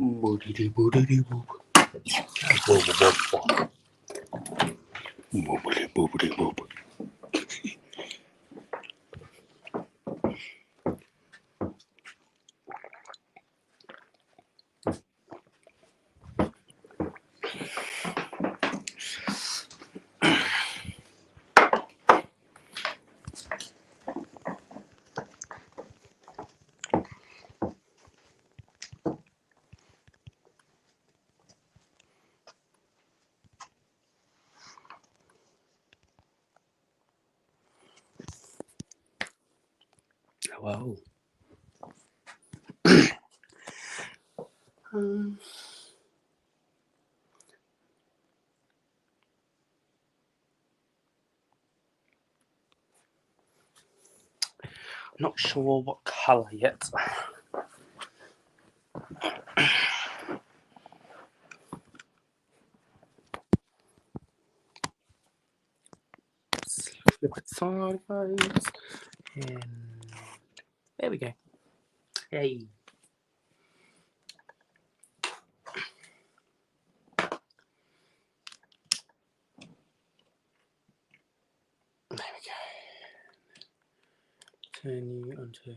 Boodity boodity boop. Boop boop boop. Boopity boopity boop. Wow. Not sure what colour yet. Flip it sideways, and there we go. Hey. There we go. Turn you onto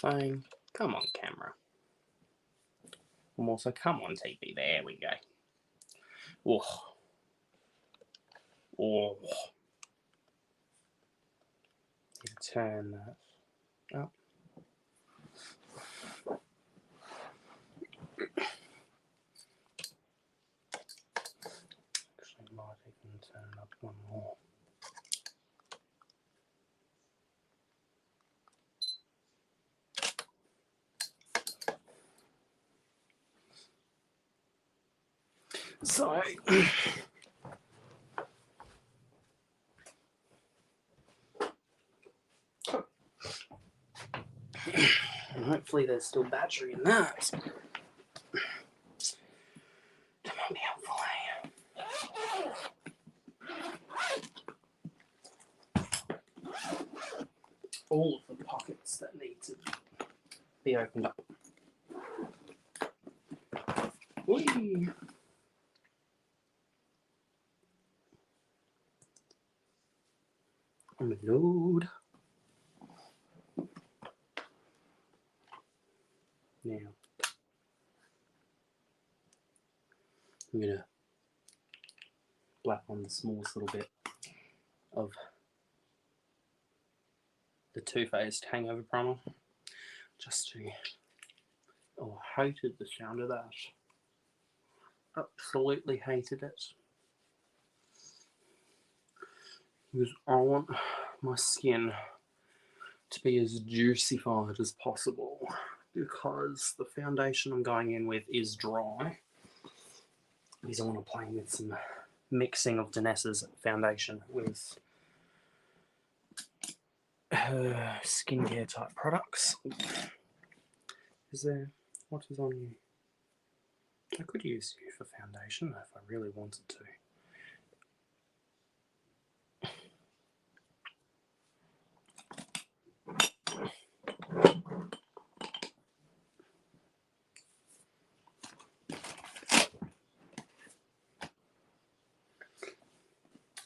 phone. Come on, camera. And also, come on, TV. There we go. Oh. Oh. Turn that up. Actually, might even turn up one more. So, and hopefully there's still battery in that. That might be helpful. All of the pockets that need to be opened up. Whee! Load. Now, I'm going to blap on the smallest little bit of the Too Faced Hangover Primer. Just to... Oh, I hated the sound of that. Absolutely hated it. Because I want my skin to be as juicy-fied as possible. Because the foundation I'm going in with is dry. Because I want to play with some mixing of Danessa's foundation with her skincare type products. Is there... What is on you? I could use you for foundation if I really wanted to.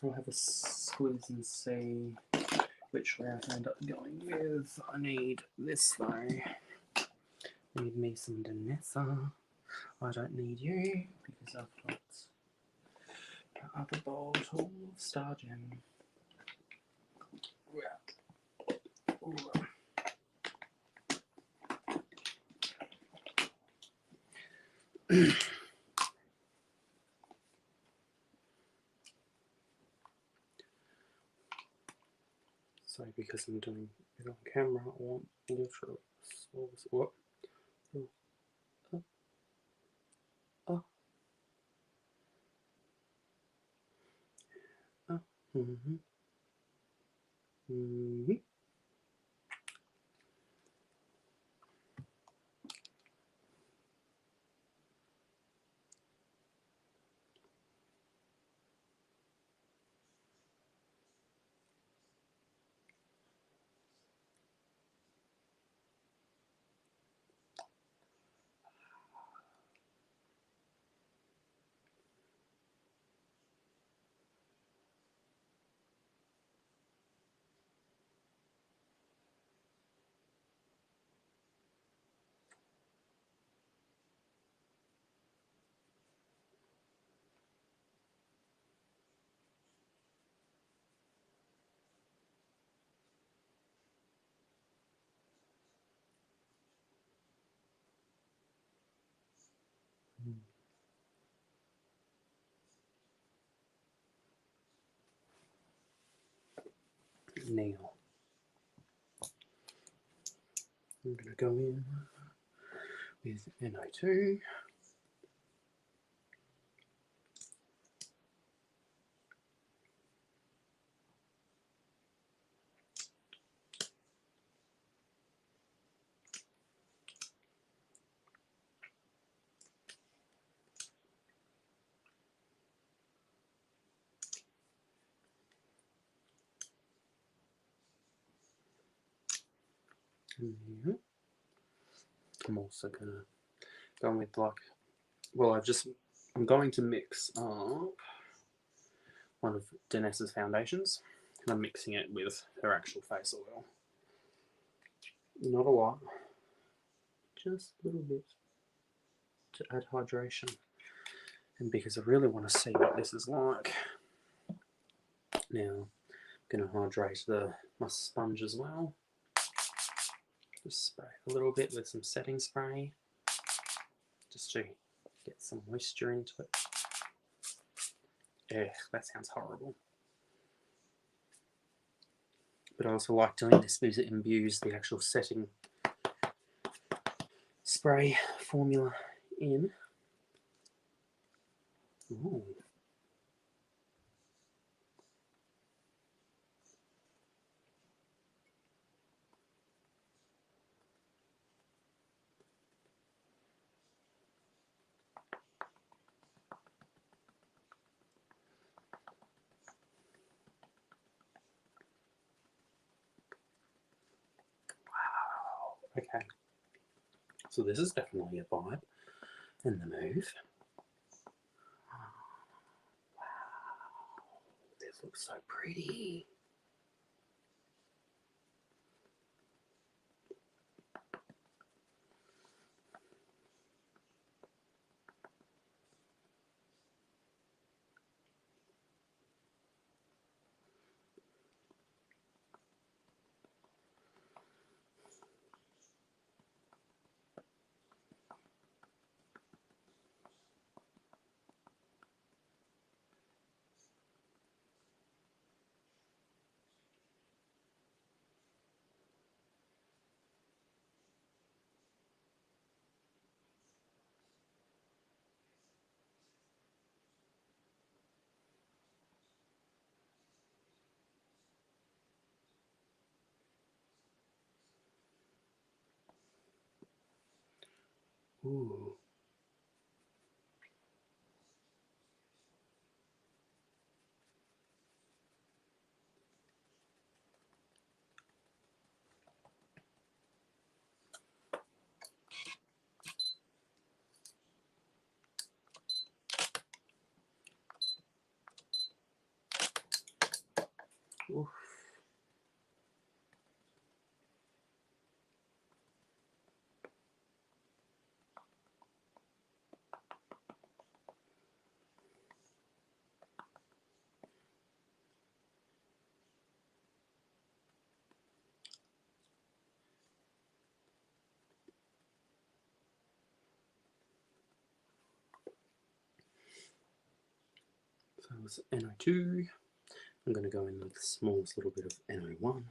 I'll have a squeeze and see which way I end up going with. I need this though. I need me some Danessa. I don't need you because I've got the other bottle of Star Gem. So because I'm doing it on camera, I want literally what? Now, I'm going to go in with NO2. And I'm also going to go with I'm going to mix up one of Danessa's foundations, and I'm mixing it with her actual face oil. Not a lot, just a little bit to add hydration. And because I really want to see what this is like, now I'm going to hydrate my sponge as well. Just spray a little bit with some setting spray, just to get some moisture into it. Ugh, that sounds horrible. But I also like doing this because it imbues the actual setting spray formula in. Ooh. Okay, so this is definitely a vibe in the move. Wow, this looks so pretty. Ooh. Oof. So it was NO2. I'm going to go in with the smallest little bit of NO1.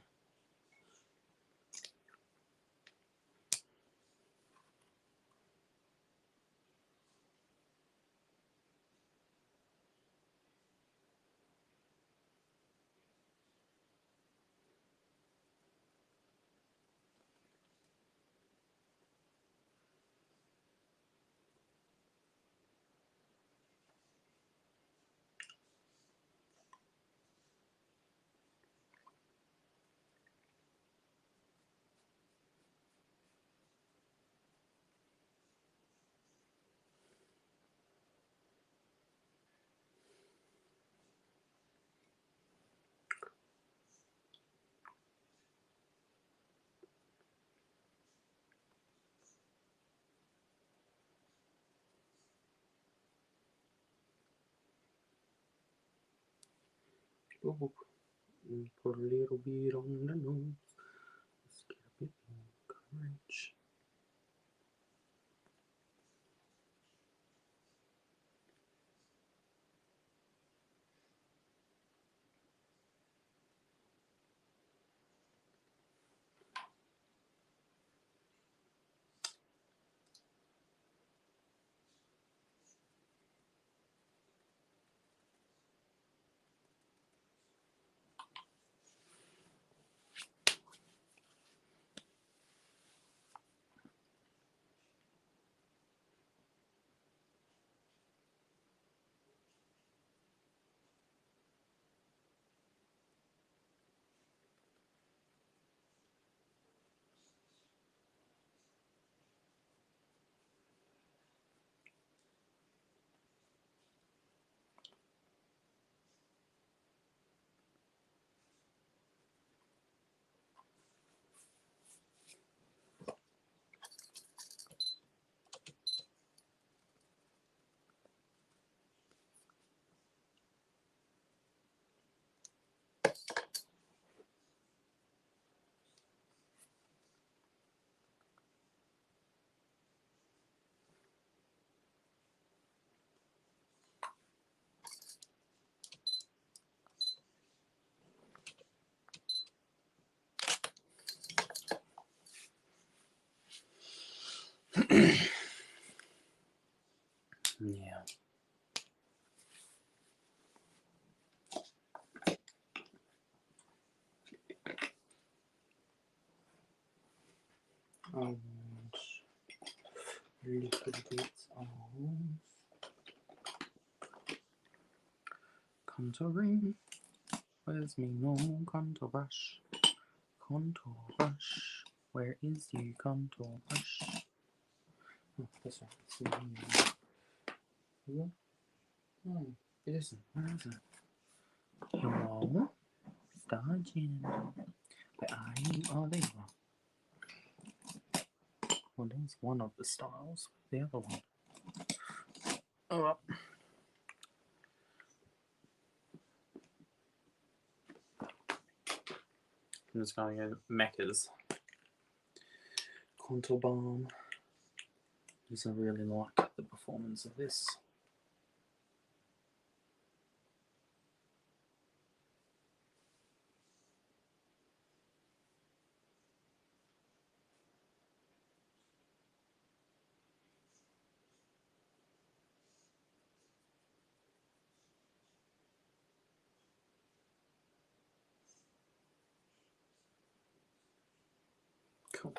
Oh, and put a little bit on the nose. Let's get a bit more coverage. Yeah. And little bits of contouring. Where's me no contour brush? Contour brush. Where is the contour brush? Oh, this one. Here. Oh, it isn't. Where is it? Hello? Sturgeon. Where are you? Oh, there you are. Well, there's one of the styles. The other one. Oh, well. I'm just going in Mecca's Contour Balm. Because I really like the performance of this. Cool.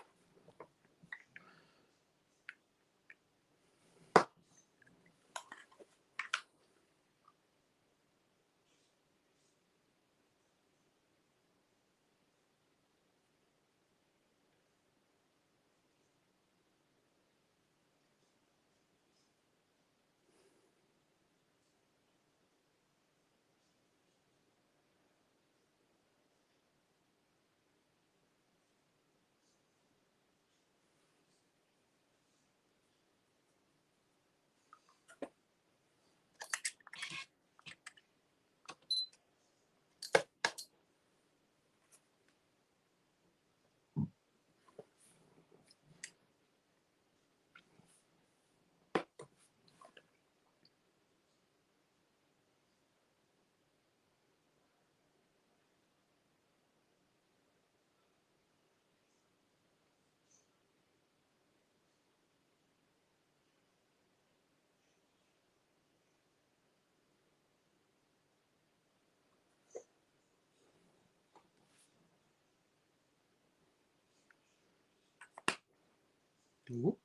Whoop.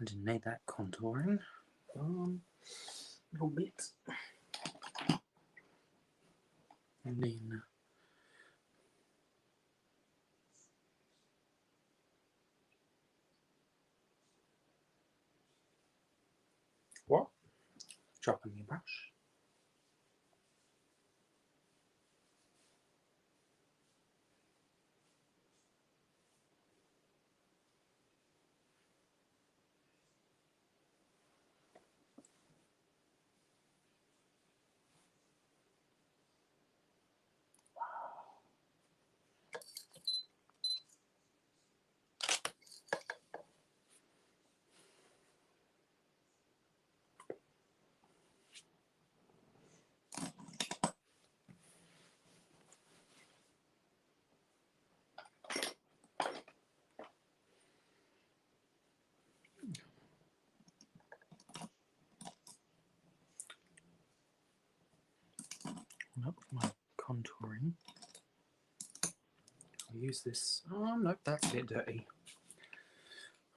I didn't need that contouring. Little bit. And then what? Dropping my brush. Up my contouring. I'll use this. Oh, nope, that's a bit dirty.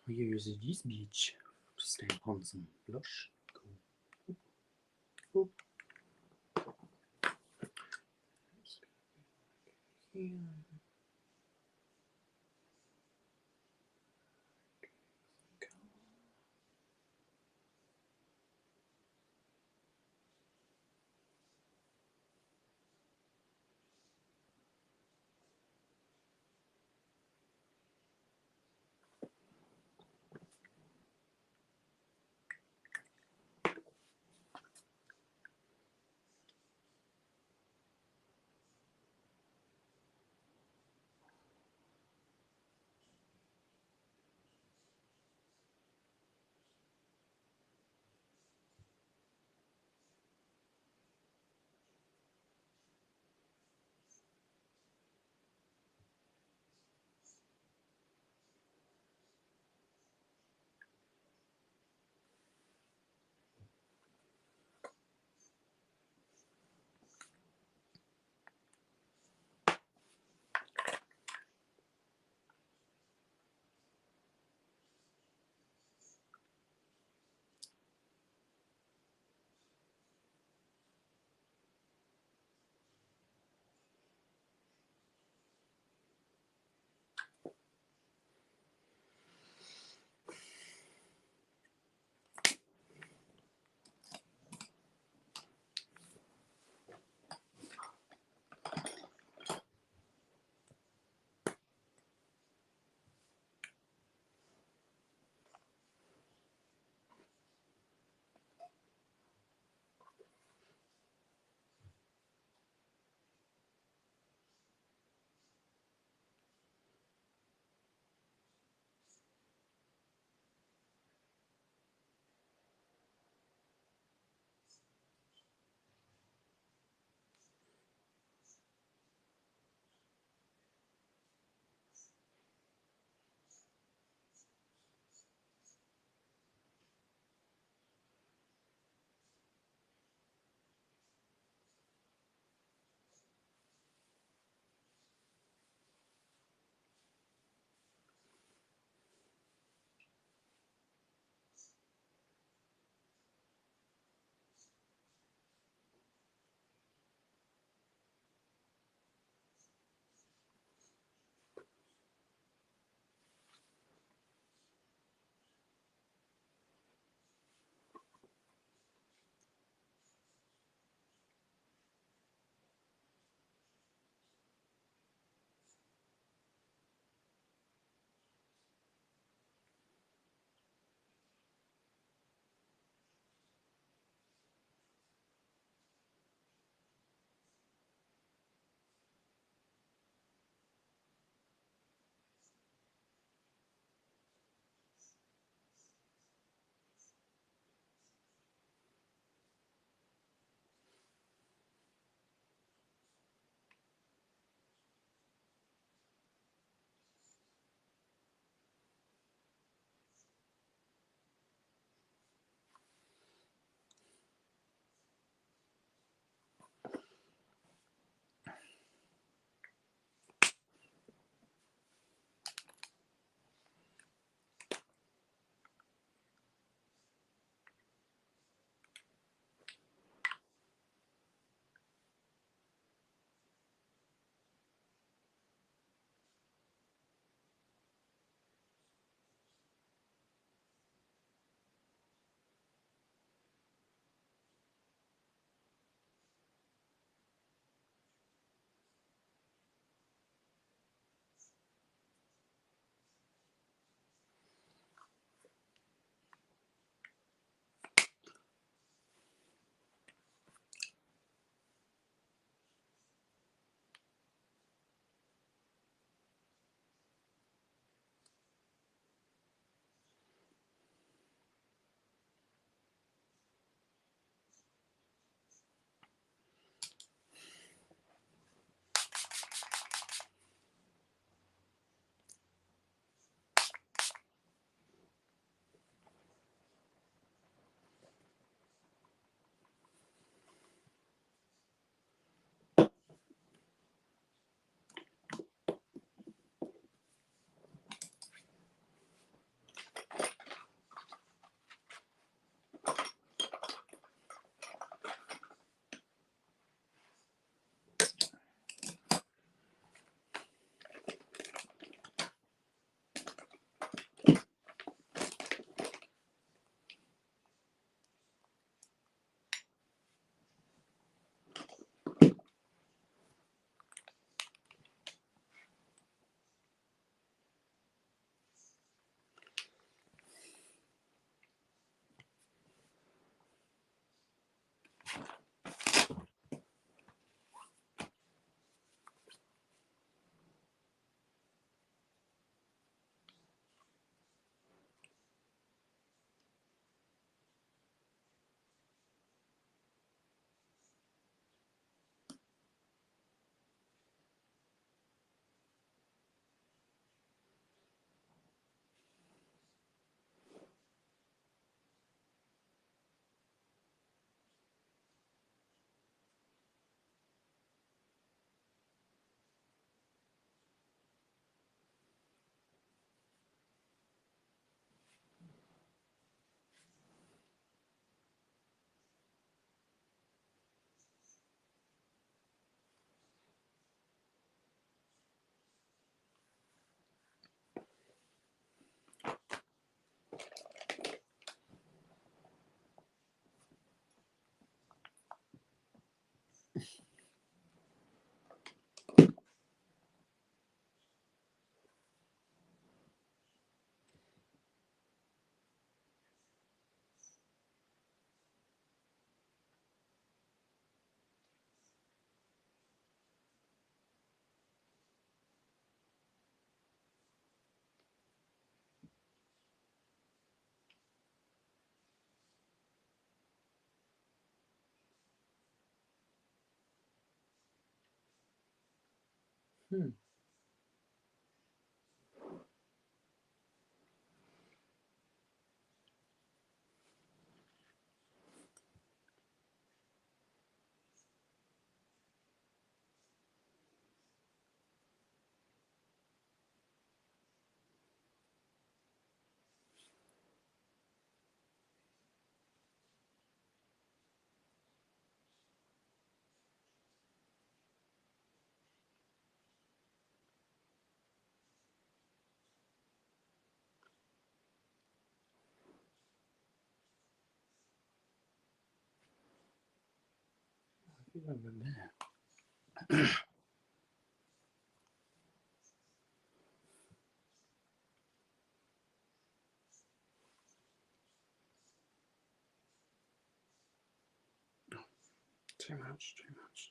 I'll use this bitch to stamp on some blush. Cool. Oop. Here. Hmm. I think over there. Too much, too much.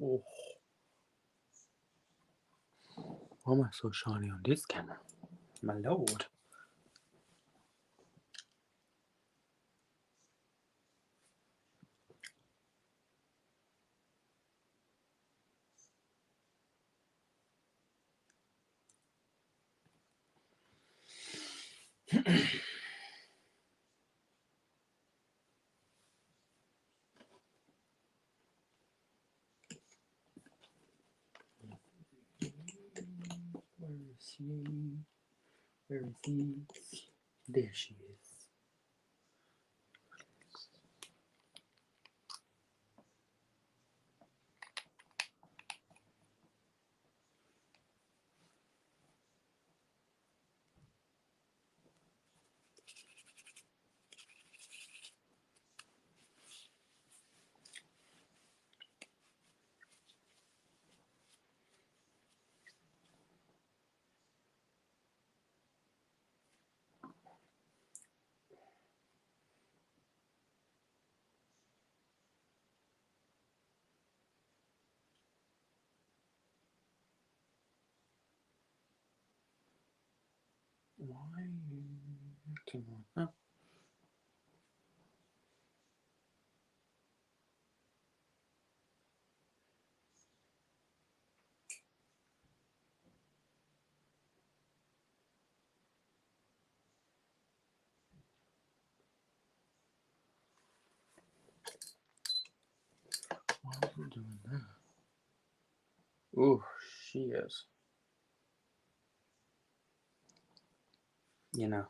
Oh, why am I so shiny on this camera? My lord. Where is she? Where is he? There she is. Why are you acting like that? Why are you doing that? Oh, she is. You know.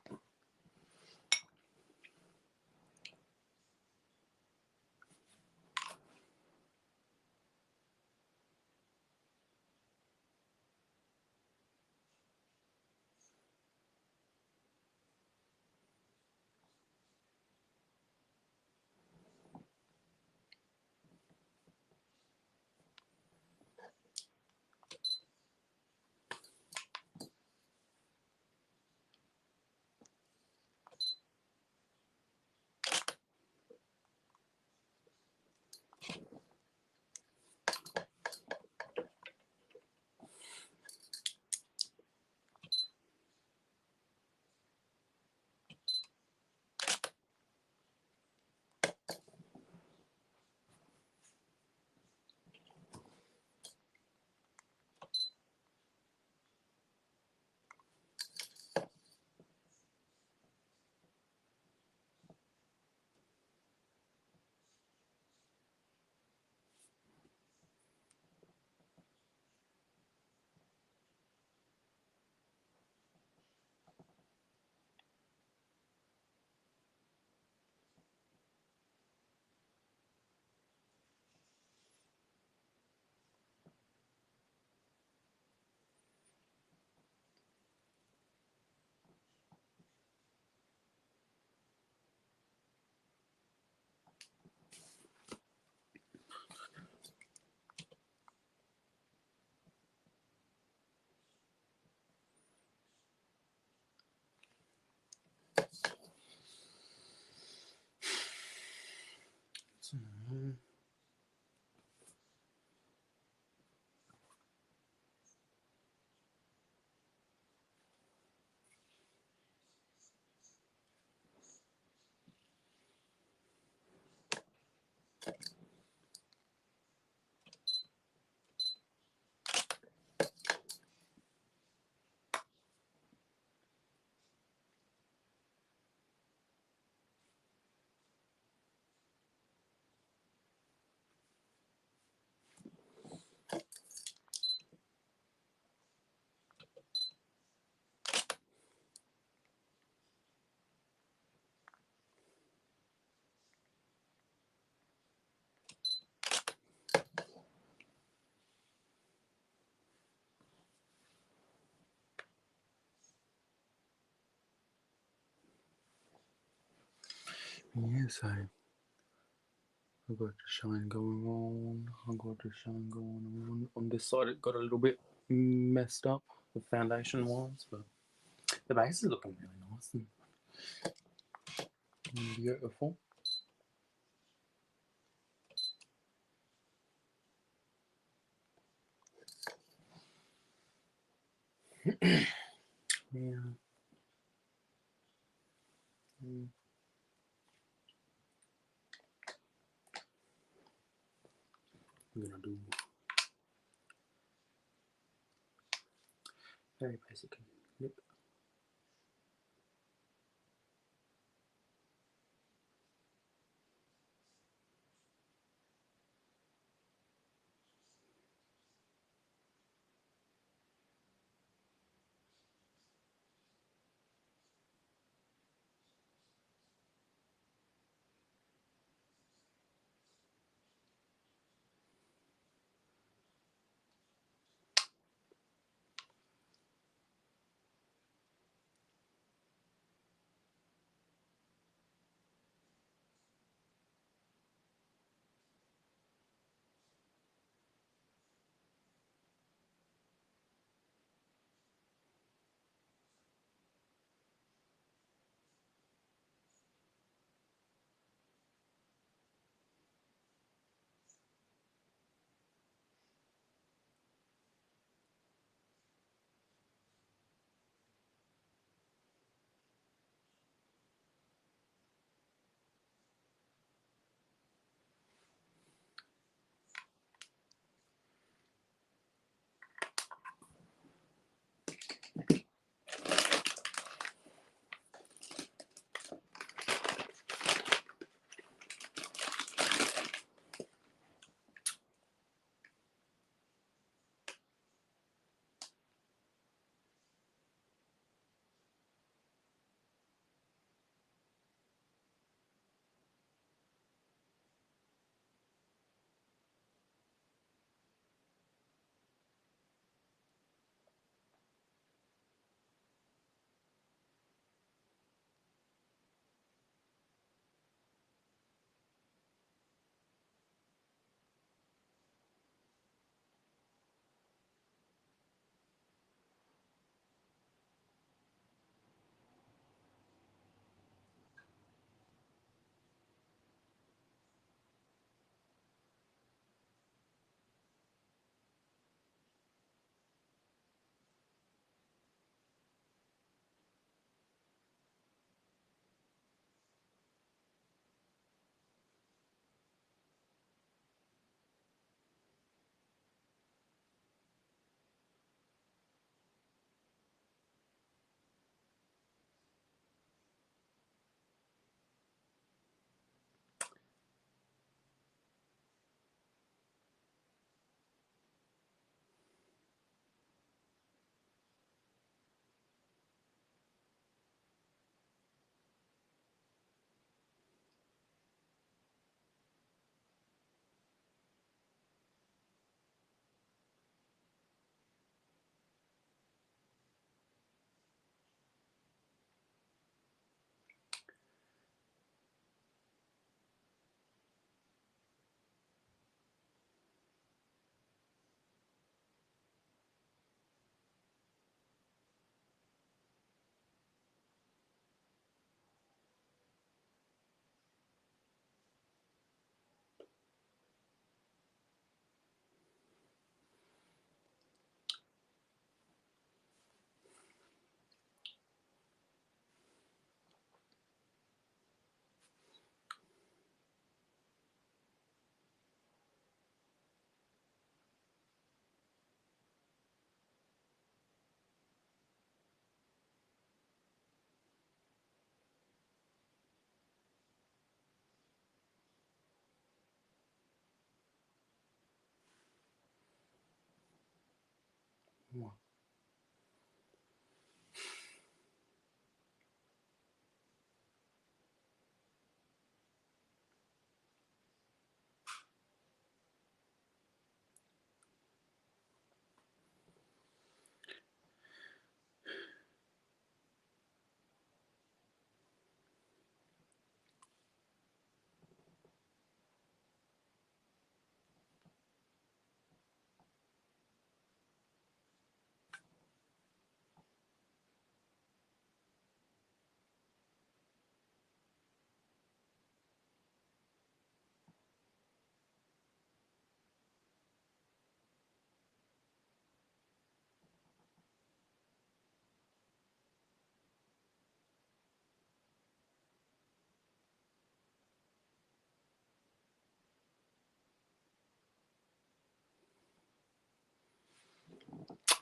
Yes, I got the shine going on. I got the shine going on. On this side, it got a little bit messed up, the foundation wise, but the base is looking really nice and beautiful. Yeah. I'm gonna do very basic lip.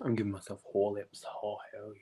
I'm giving myself whole lips. Oh, hell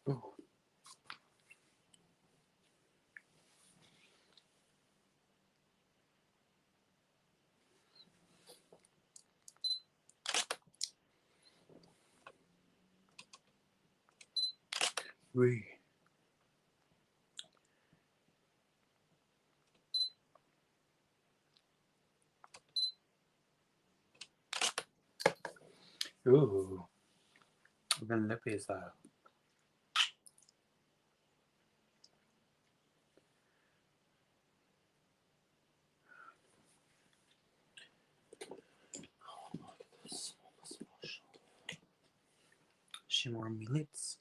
yeah. Oh. Oui. Ooh. The lip is shimmer on my lips.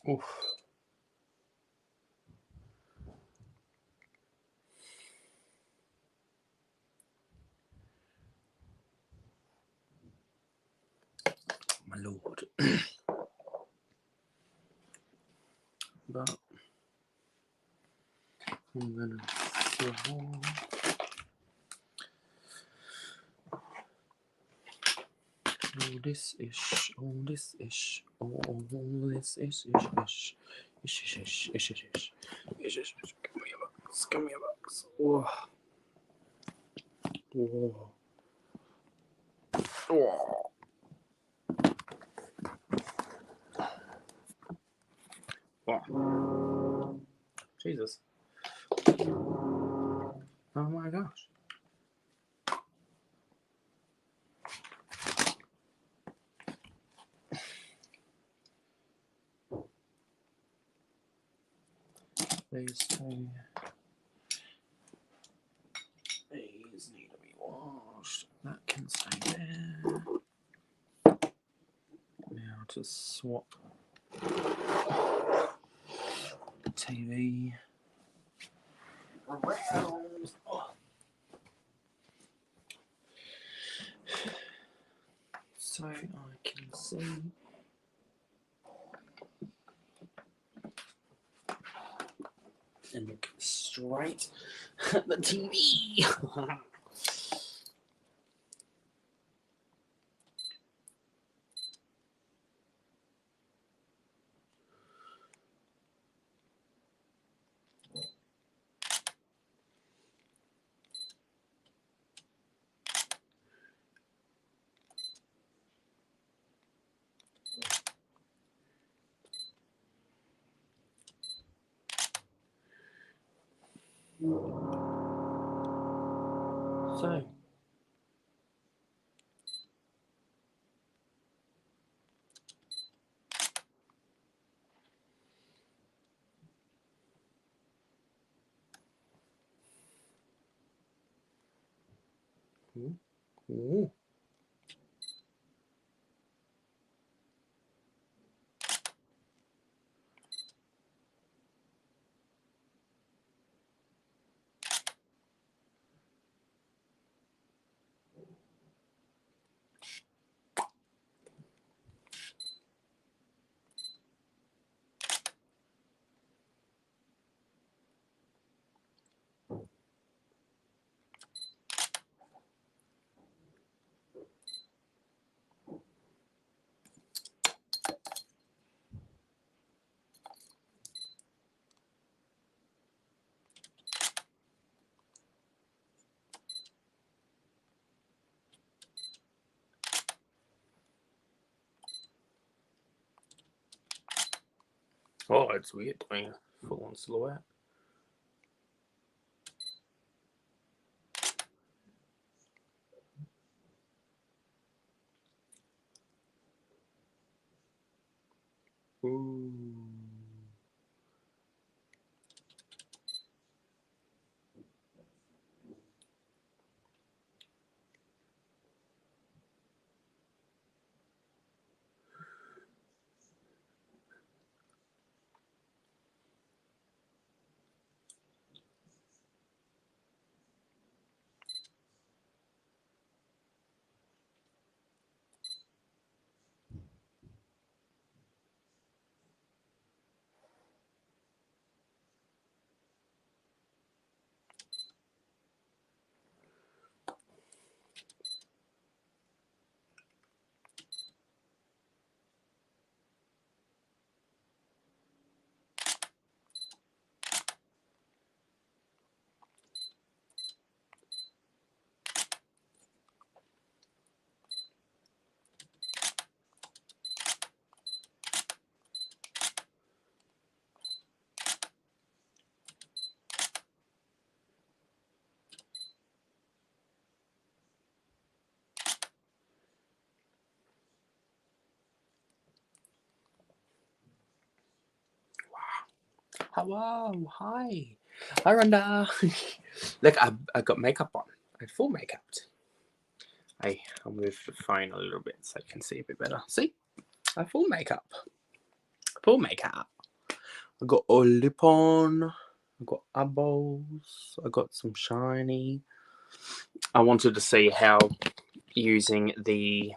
Oof. My lord. But I'm gonna all this ish, all this ish, all this ish, ish, ish, ish, ish, ish, ish, ish, ish, ish, ish. Come here, bugs. Come here, bugs. Oh. Oh. Oh. Oh. Jesus. Oh my gosh. These two. These need to be washed. That can stay there. Now to swap the TV around. Oh. So I can see and look straight at the TV. So ooh. Oh, it's weird doing a full-on silhouette. Ooh. Hello, hi. Hi, Rhonda. Look, I got makeup on. I had full makeup. I'll move the phone a little bit so I can see a bit better. See? I have full makeup. Full makeup. I got a lip on. I got eyeballs. I got some shiny. I wanted to see how using the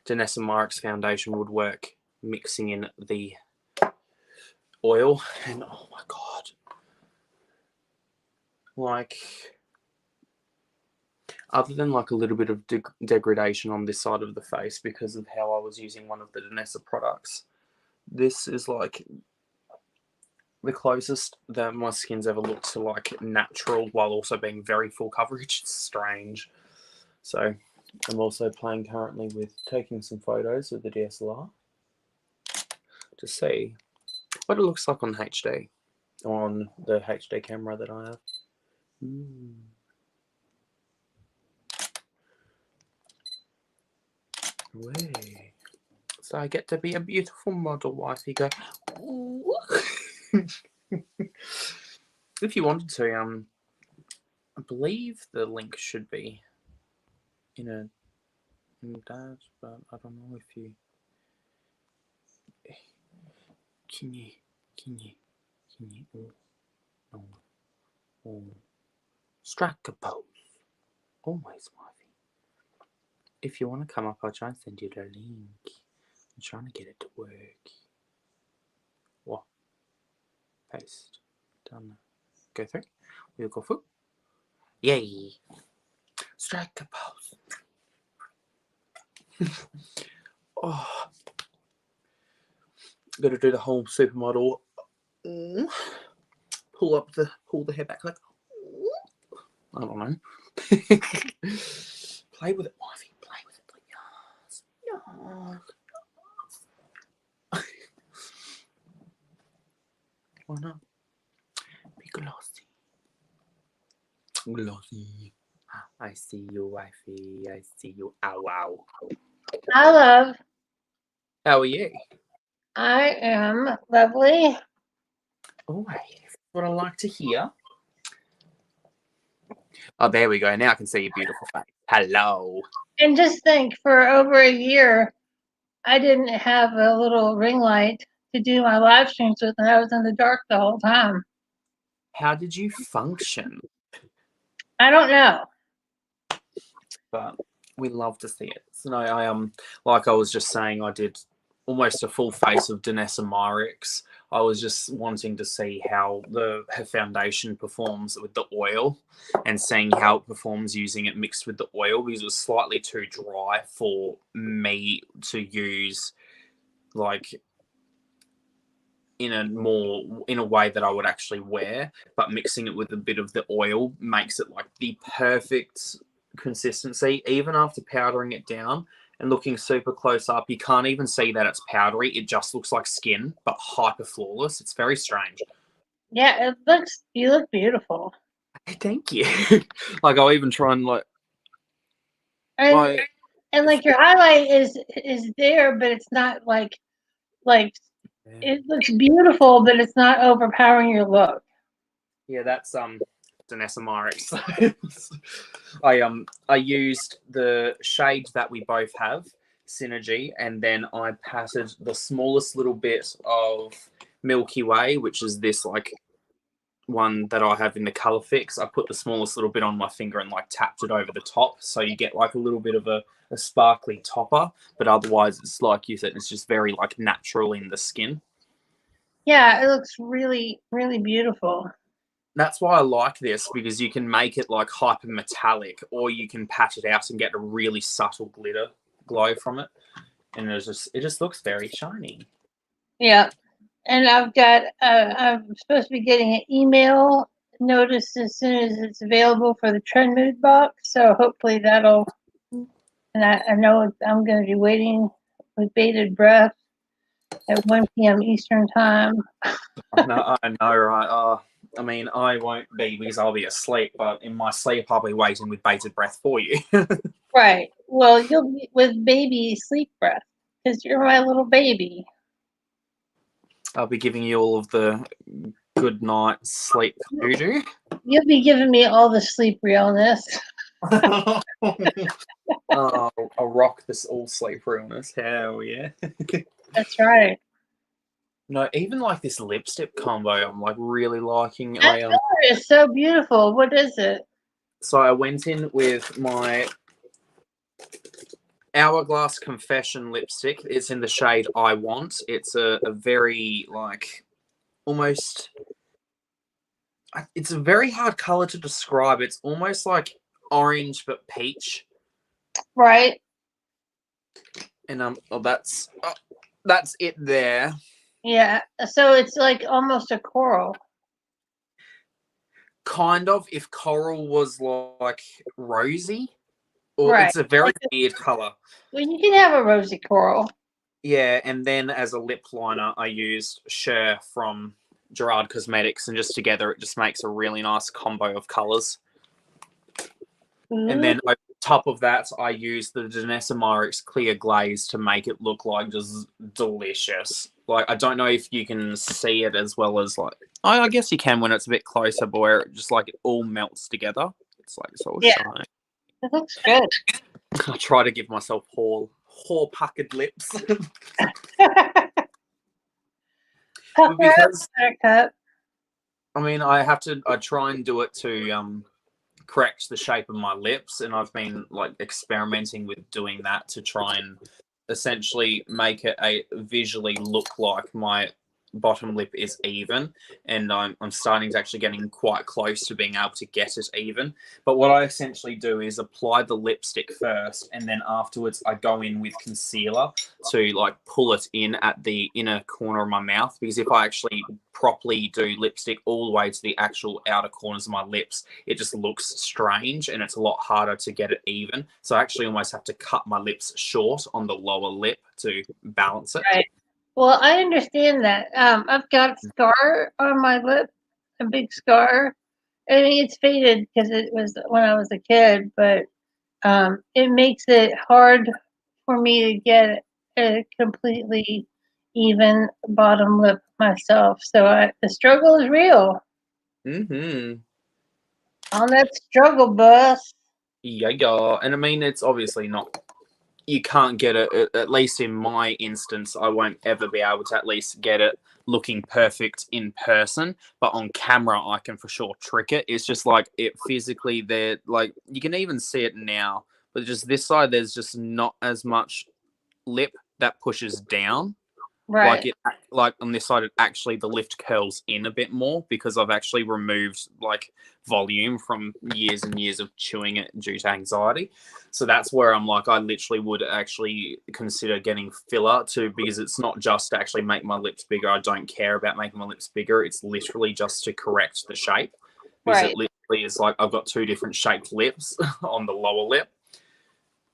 Danessa Myricks foundation would work mixing in the oil, and oh my god, like, other than like a little bit of degradation on this side of the face because of how I was using one of the Danessa products, this is like the closest that my skin's ever looked to like natural while also being very full coverage. It's strange. So I'm also playing currently with taking some photos with the DSLR to see what it looks like on HD, on the HD camera that I have. Way. So I get to be a beautiful model wifey. Go. If you wanted to, I believe the link should be in that, but I don't know if you can you strike a pose. Always, wifey. If you want to come up, I'll try and send you the link. I'm trying to get it to work. What? Paste. Done. Go through. We'll go through. Yay! Strike a pose. Oh, got to do the whole supermodel. Pull the hair back like. I don't know. Play with it, wifey. Play with it. Like, yes. Yes. Why not? Be glossy. Glossy. I see you, wifey. I see you. Ow, ow. Hi, love. How are you? I am lovely. Oh, that's what I like to hear. Oh, there we go. Now I can see your beautiful face. Hello. And just think, for over a year, I didn't have a little ring light to do my live streams with, and I was in the dark the whole time. How did you function? I don't know. But we love to see it. So no, I like I was just saying, I did almost a full face of Danessa Myricks. I was just wanting to see how her foundation performs with the oil, and seeing how it performs using it mixed with the oil, because it was slightly too dry for me to use, like in a way that I would actually wear. But mixing it with a bit of the oil makes it like the perfect consistency. Even after powdering it down and looking super close up, you can't even see that it's powdery. It just looks like skin, but hyper flawless. It's very strange. Yeah, you look beautiful. Thank you. Like I'll even try and And like your highlight is there, but it's not like it looks beautiful, but it's not overpowering your look. Yeah, that's Danessa Myricks. I used the shade that we both have, Synergy, and then I patted the smallest little bit of Milky Way, which is this like one that I have in the Color Fix. I put the smallest little bit on my finger and like tapped it over the top, so you get like a little bit of a sparkly topper, but otherwise it's like you said, it's just very like natural in the skin. Yeah, it looks really, really beautiful. That's why I like this, because you can make it like hyper metallic, or you can patch it out and get a really subtle glitter glow from it, and it just looks very shiny. Yeah, and I'm supposed to be getting an email notice as soon as it's available for the Trend Mood box. So hopefully that'll. And I know I'm going to be waiting with bated breath at 1 p.m. Eastern time. I know, right? I mean, I won't be because I'll be asleep, but in my sleep, I'll be waiting with bated breath for you. Right. Well, you'll be with baby sleep breath because you're my little baby. I'll be giving you all of the good night sleep voodoo. You'll be giving me all the sleep realness. Oh, I'll rock this all sleep realness. Hell yeah. That's right. No, even like this lipstick combo, I'm like really liking. That color is so beautiful. What is it? So I went in with my Hourglass Confession lipstick. It's in the shade I Want. It's a very like almost. It's a very hard color to describe. It's almost like orange but peach. Right. And that's it there. Yeah. So it's like almost a coral. Kind of, if coral was like rosy, or Right. it's a very weird color. Well, you can have a rosy coral. Yeah, and then as a lip liner, I used Cher from Gerard Cosmetics, and just together it just makes a really nice combo of colors. And then over top of that, I used the Danessa Myricks Clear Glaze to make it look like just delicious. Like, I don't know if you can see it as well as like, I guess you can when it's a bit closer, but where it just like it all melts together. It's like it's all shiny. It looks good. I try to give myself whore puckered lips. Because haircut. I mean, I try and do it to correct the shape of my lips, and I've been like experimenting with doing that to try and essentially make it a visually look like my bottom lip is even, and I'm starting to actually getting quite close to being able to get it even. But what I essentially do is apply the lipstick first, and then afterwards I go in with concealer to like pull it in at the inner corner of my mouth, because if I actually properly do lipstick all the way to the actual outer corners of my lips, it just looks strange and it's a lot harder to get it even. So I actually almost have to cut my lips short on the lower lip to balance it. Right. Well, I understand that. I've got a scar on my lip, a big scar. I mean, it's faded because it was when I was a kid, but it makes it hard for me to get a completely even bottom lip myself. So the struggle is real. Mm-hmm. On that struggle bus. Yeah. And I mean, it's obviously not, you can't get it, at least in my instance, I won't ever be able to at least get it looking perfect in person, but on camera, I can for sure trick it. It's just like it physically there, like you can even see it now, but just this side, there's just not as much lip that pushes down. Right. Like on this side, it actually the lift curls in a bit more because I've actually removed like volume from years and years of chewing it due to anxiety. So that's where I'm like, I literally would actually consider getting filler too, because it's not just to actually make my lips bigger. I don't care about making my lips bigger. It's literally just to correct the shape, because Right. it literally is like I've got two different shaped lips on the lower lip.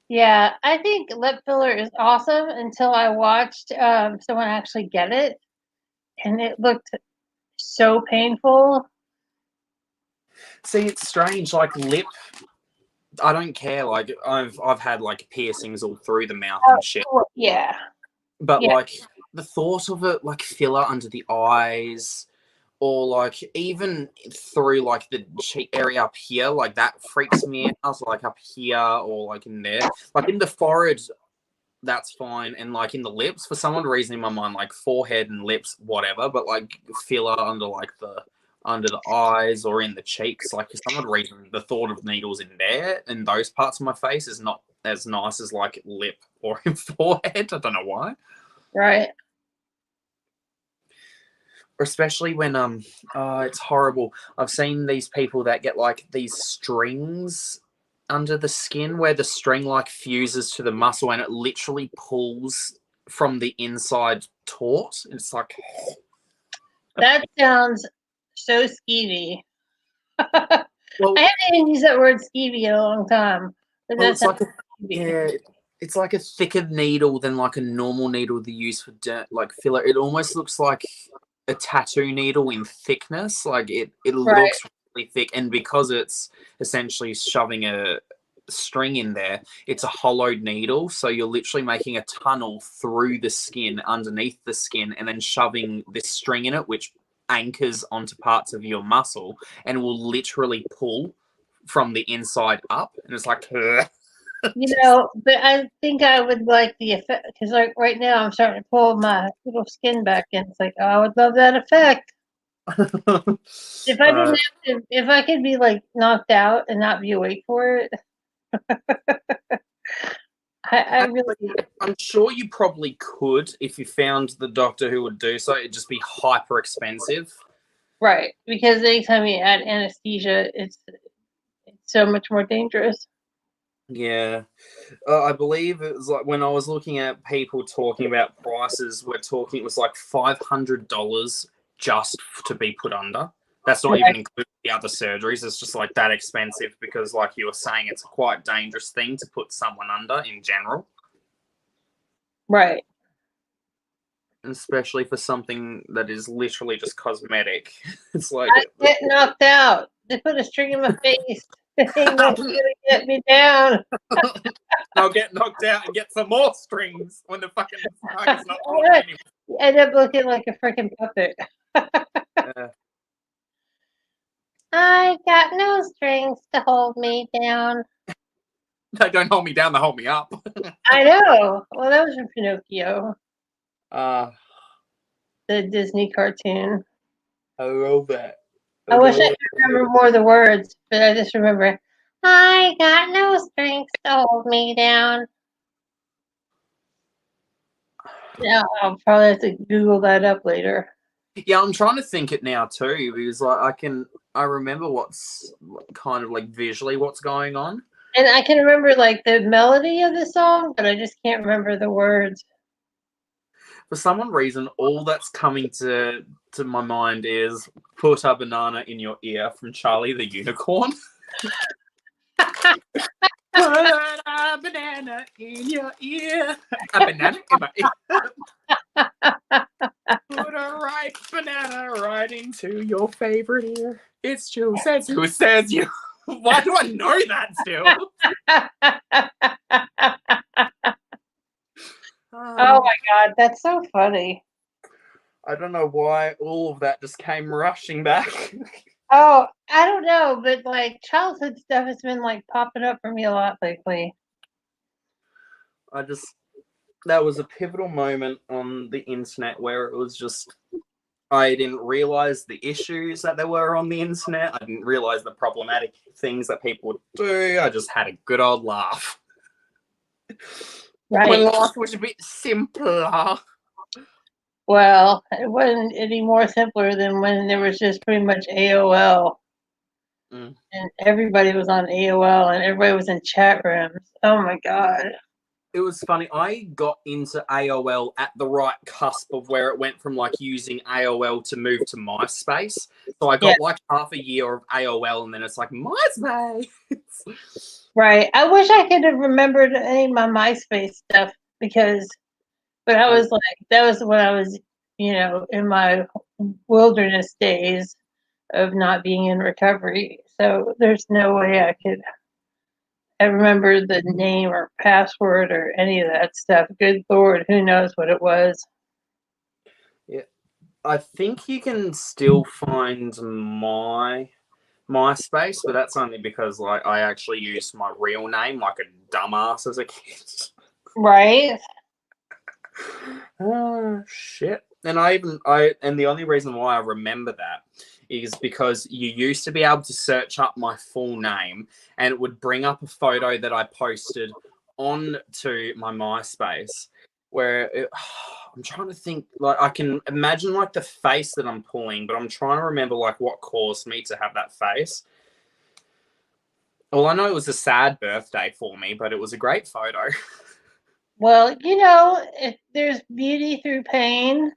Yeah, I think lip filler is awesome until I watched someone actually get it, and it looked so painful. See, it's strange. Like lip, I don't care. Like I've had like piercings all through the mouth and shit. Yeah, But yeah, like the thought of it, like filler under the eyes, or like even through like the cheek area up here, like that freaks me out. Like up here or like in there, like in the forehead, that's fine, and like in the lips, for some odd reason in my mind, like forehead and lips, whatever. But like filler under the eyes or in the cheeks, like for some odd reason, the thought of needles in there and those parts of my face is not as nice as like lip or in forehead. I don't know why. right. Especially when it's horrible. I've seen these people that get like these strings under the skin where the string like fuses to the muscle and it literally pulls from the inside taut. It's like That sounds so skeevy. I well, haven't used that word skeevy in a long time, but well that it's sounds like a, skeevy. yeah, it's like a thicker needle than like a normal needle they use for like filler. It almost looks like a tattoo needle in thickness. Like it Right, looks really thick, and because it's essentially shoving a string in there, it's a hollowed needle. So you're literally making a tunnel through the skin, underneath the skin, and then shoving this string in it, which anchors onto parts of your muscle and will literally pull from the inside up. And it's like, But I think I would like the effect because, like, right now I'm starting to pull my little skin back in. It's like, oh, I would love that effect. If I didn't uh, have to, if I could be like knocked out and not be awake for it, I actually, really I'm sure you probably could if you found the doctor who would do so. It'd just be hyper expensive. right because anytime you add anesthesia, it's so much more dangerous. Yeah. I believe it was like when I was looking at people talking about prices, it was like $500 just to be put under. That's not even Right, including the other surgeries. It's just like that expensive because, like you were saying, it's a quite dangerous thing to put someone under in general, right. especially for something that is literally just cosmetic. It's like, I get knocked out. They put a string in my face. Ain't nothing gonna get me down. I'll get knocked out and get some more strings when the fucking target's not on me I anymore. end up looking like a freaking puppet. Uh, I got no strings to hold me down. they don't hold me down, they hold me up. I know. Well, that was from Pinocchio, uh, the Disney cartoon. I love that. I I wish I love could remember more of the words, but I just remember, I got no strings to hold me down. Yeah, I'll probably have to Google that up later. Yeah, I'm trying to think it now too because like I remember what's kind of like visually what's going on. And I can remember like the melody of the song, but I just can't remember the words. For some reason, all that's coming to my mind is "Put a Banana in Your Ear" from Charlie the Unicorn. Put a banana in your ear. A banana in my ear. Put a ripe banana right into your favorite ear. It's Jules says who says you. Why do I know that still? Oh my god, that's so funny. I don't know why all of that just came rushing back. Oh, I don't know, but like childhood stuff has been like popping up for me a lot lately. I just that was a pivotal moment on the internet where it was just I didn't realize the issues that there were on the internet. I didn't realize the problematic things that people would do. I just had a good old laugh. When Right. life was a bit simpler. Well, it wasn't any more simpler than when there was just pretty much AOL Mm. and everybody was on AOL and everybody was in chat rooms. Oh my god. It was funny. I got into AOL at the right cusp of where it went from like using AOL to move to MySpace. So I Yeah, got like half a year of AOL and then it's like MySpace. right. I wish I could have remembered any of my MySpace stuff because but I was like that was when I was, in my wilderness days of not being in recovery. So there's no way I remember the name or password or any of that stuff. Good Lord, who knows what it was. Yeah. I think you can still find my MySpace, but that's only because like I actually used my real name like a dumbass as a kid. Right? Oh shit. And the only reason why I remember that is because you used to be able to search up my full name and it would bring up a photo that I posted onto my MySpace I'm trying to think like I can imagine like the face that I'm pulling, but I'm trying to remember like what caused me to have that face. Well, I know it was a sad birthday for me, but it was a great photo. Well, if there's beauty through pain.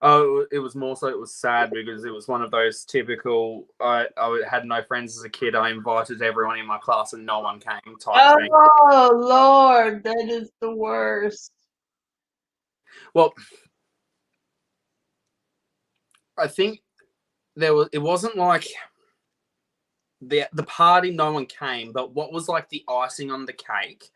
Oh, it was more so it was sad because it was one of those typical I had no friends as a kid. I invited everyone in my class and no one came type thing. Oh, Lord, that is the worst. Well, I think it wasn't like the party no one came, but what was like the icing on the cake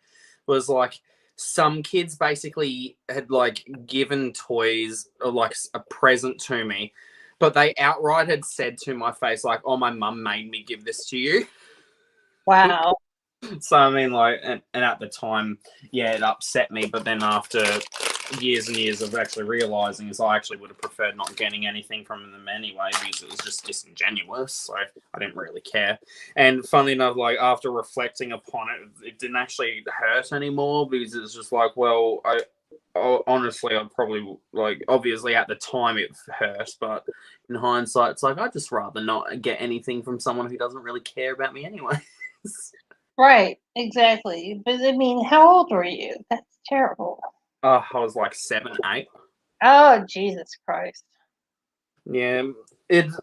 was like some kids basically had like given toys or like a present to me, but they outright had said to my face like, "Oh, my mum made me give this to you." Wow. So I mean, like, and at the time, yeah, it upset me. But then after years and years of actually realizing, is I actually would have preferred not getting anything from them anyway, because it was just disingenuous. So I didn't really care. And funnily enough, like after reflecting upon it, it didn't actually hurt anymore because it's just like, well, honestly, I'd probably like obviously at the time it hurt, but in hindsight, it's like I'd just rather not get anything from someone who doesn't really care about me anyway. Right, exactly. But I mean, how old were you? That's terrible. I was like 7, 8. Oh, Jesus Christ. Yeah, it's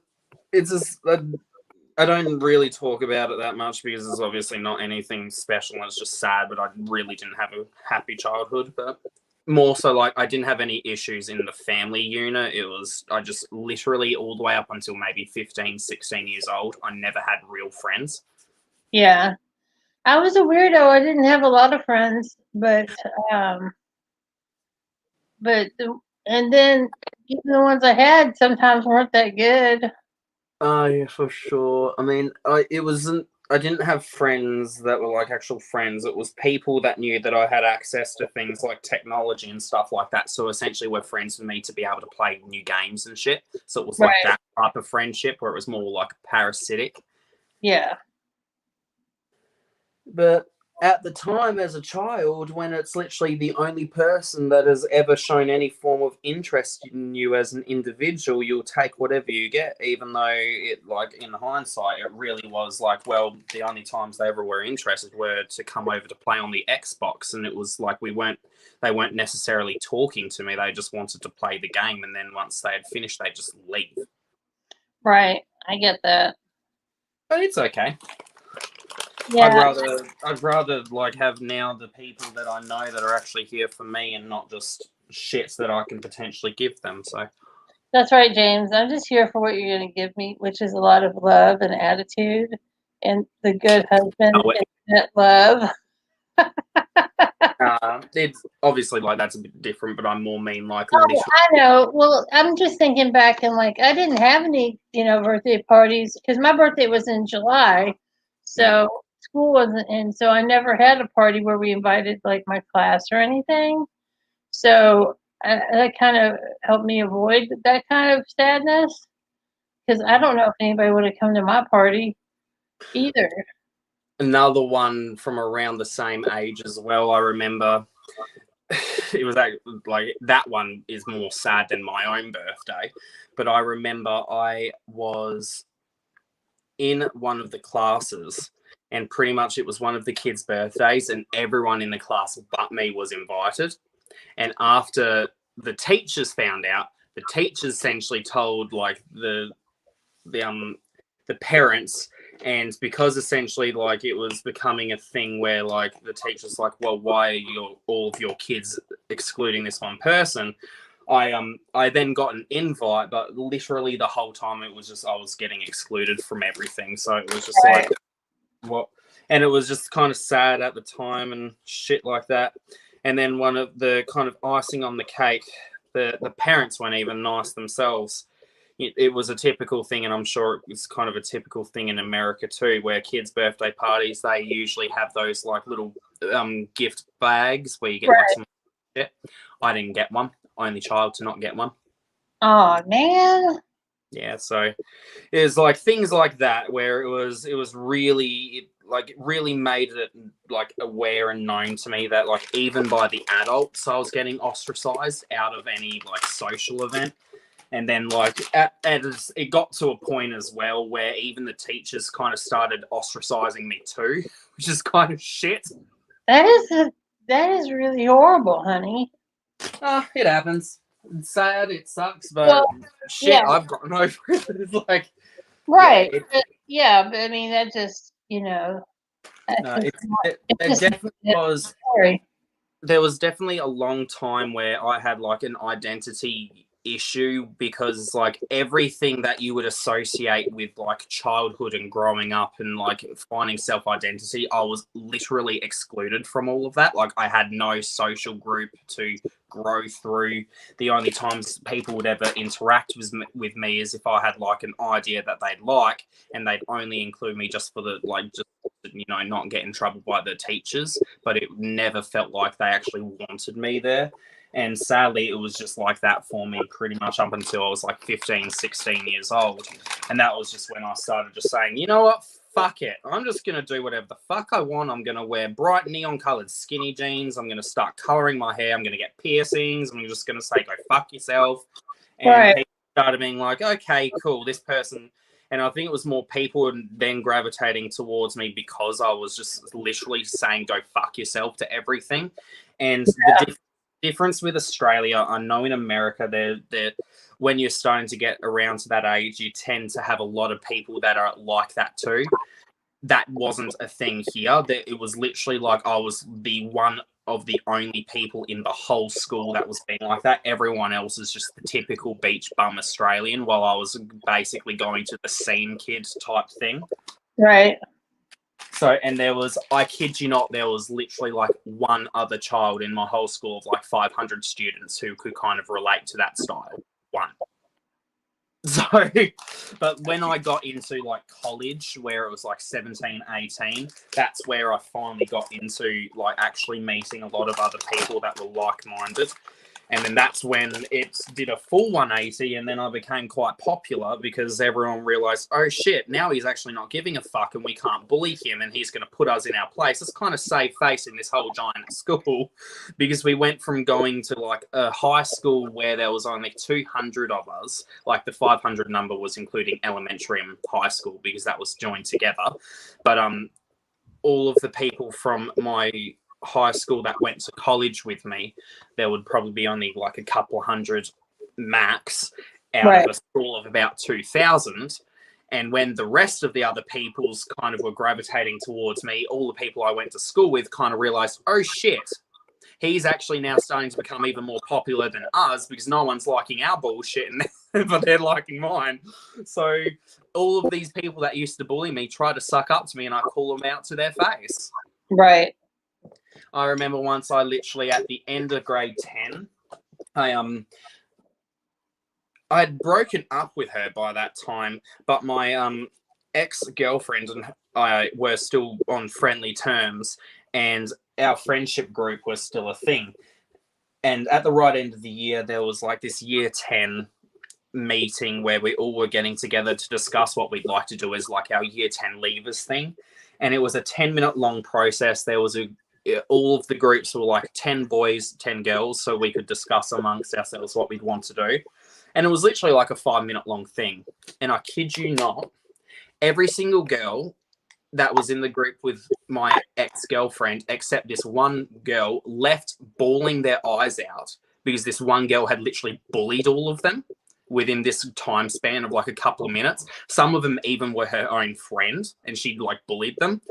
just I don't really talk about it that much because it's obviously not anything special. And it's just sad, but I really didn't have a happy childhood. But more so, like I didn't have any issues in the family unit. It was I just literally all the way up until maybe 15, 16 years old. I never had real friends. Yeah. I was a weirdo. I didn't have a lot of friends, but and then even the ones I had sometimes weren't that good. Oh yeah, for sure. I mean, it wasn't. I didn't have friends that were like actual friends. It was people that knew that I had access to things like technology and stuff like that. So essentially, were friends with me to be able to play new games and shit. So it was like Right. that type of friendship where it was more like parasitic. Yeah. But at the time, as a child, when it's literally the only person that has ever shown any form of interest in you as an individual, you'll take whatever you get, even though it, like, in hindsight, it really was like, well, the only times they ever were interested were to come over to play on the Xbox. And it was like, they weren't necessarily talking to me. They just wanted to play the game. And then once they had finished, they'd just leave. Right. I get that. But it's okay. Yeah. I'd rather like have now the people that I know that are actually here for me and not just shits that I can potentially give them. So That's right, James. I'm just here for what you're going to give me, which is a lot of love and attitude and the good husband oh, and that love. it's obviously like that's a bit different, but I'm more mean like Oh, literally. I know. Well, I'm just thinking back and like I didn't have any, birthday parties because my birthday was in July, Yeah. so school wasn't in, so I never had a party where we invited like my class or anything. So that kind of helped me avoid that kind of sadness because I don't know if anybody would have come to my party either. Another one from around the same age as well. I remember it was like that one is more sad than my own birthday, but I remember I was in one of the classes and pretty much it was one of the kids' birthdays and everyone in the class but me was invited. And after the teachers found out, the teachers essentially told like the parents, and because essentially like it was becoming a thing where like the teachers like, well, why are all of your kids excluding this one person? I then got an invite, but literally the whole time it was just I was getting excluded from everything. So it was just Right. like what, and it was just kind of sad at the time and shit like that. And then one of the kind of icing on the cake, the parents weren't even nice themselves. It was a typical thing, and I'm sure it was kind of a typical thing in America too, where kids' birthday parties they usually have those like little gift bags where you get like Right. some shit. I didn't get one. Only child to not get one. Oh man. Yeah, so it was like things like that where it was really like it really made it like aware and known to me that like even by the adults I was getting ostracized out of any like social event. And then like it got to a point as well where even the teachers kind of started ostracizing me too, which is kind of shit. That is really horrible, honey. It happens. It's sad, it sucks, Well, but yeah, shit, I've gotten over it. It's like, yeah, right. But I mean, that just, that's no, just, it's it just definitely a was. story. There was definitely a long time where I had like an identity issue because like everything that you would associate with like childhood and growing up and like finding self-identity, I was literally excluded from all of that. Like I had no social group to grow through. The only times people would ever interact with me is if I had like an idea that they'd like, and they'd only include me just for the like just not get in trouble by the teachers, but it never felt like they actually wanted me there. And sadly, it was just like that for me pretty much up until I was like 15, 16 years old. And that was just when I started just saying, you know what, fuck it. I'm just going to do whatever the fuck I want. I'm going to wear bright neon colored skinny jeans. I'm going to start coloring my hair. I'm going to get piercings. I'm just going to say, go fuck yourself. And people started being like, okay, cool, this person. And I think it was more people then gravitating towards me because I was just literally saying, go fuck yourself to everything. And the difference with Australia, I know in America, they're when you're starting to get around to that age, you tend to have a lot of people that are like that too. That wasn't a thing here. It was literally like I was the one of the only people in the whole school that was being like that. Everyone else is just the typical beach bum Australian, while I was basically going to the scene kids type thing. Right. So, and there was, I kid you not, there was literally like one other child in my whole school of like 500 students who could kind of relate to that style. One. So, but when I got into like college, where it was like 17, 18, that's where I finally got into like actually meeting a lot of other people that were like-minded. And then that's when it did a full 180, and then I became quite popular because everyone realized, oh shit, now he's actually not giving a fuck and we can't bully him and he's going to put us in our place. It's kind of save face in this whole giant school, because we went from going to like a high school where there was only 200 of us, like the 500 number was including elementary and high school because that was joined together. But all of the people from my high school that went to college with me, there would probably be only like a couple hundred max out of a school of about 2,000. And when the rest of the other peoples kind of were gravitating towards me, all the people I went to school with kind of realized, oh shit, he's actually now starting to become even more popular than us because no one's liking our bullshit, but they're liking mine. So all of these people that used to bully me try to suck up to me, and I call them out to their face. Right. I remember once I literally, at the end of grade 10, I'd broken up with her by that time, but my ex-girlfriend and I were still on friendly terms, and our friendship group was still a thing. And at the right end of the year, there was like this year 10 meeting where we all were getting together to discuss what we'd like to do as like our year 10 leavers thing. And it was a 10-minute long process. There was all of the groups were like 10 boys, 10 girls, so we could discuss amongst ourselves what we'd want to do. And it was literally like a 5-minute long thing. And I kid you not, every single girl that was in the group with my ex-girlfriend, except this one girl, left bawling their eyes out because this one girl had literally bullied all of them within this time span of like a couple of minutes. Some of them even were her own friend, and she'd like bullied them.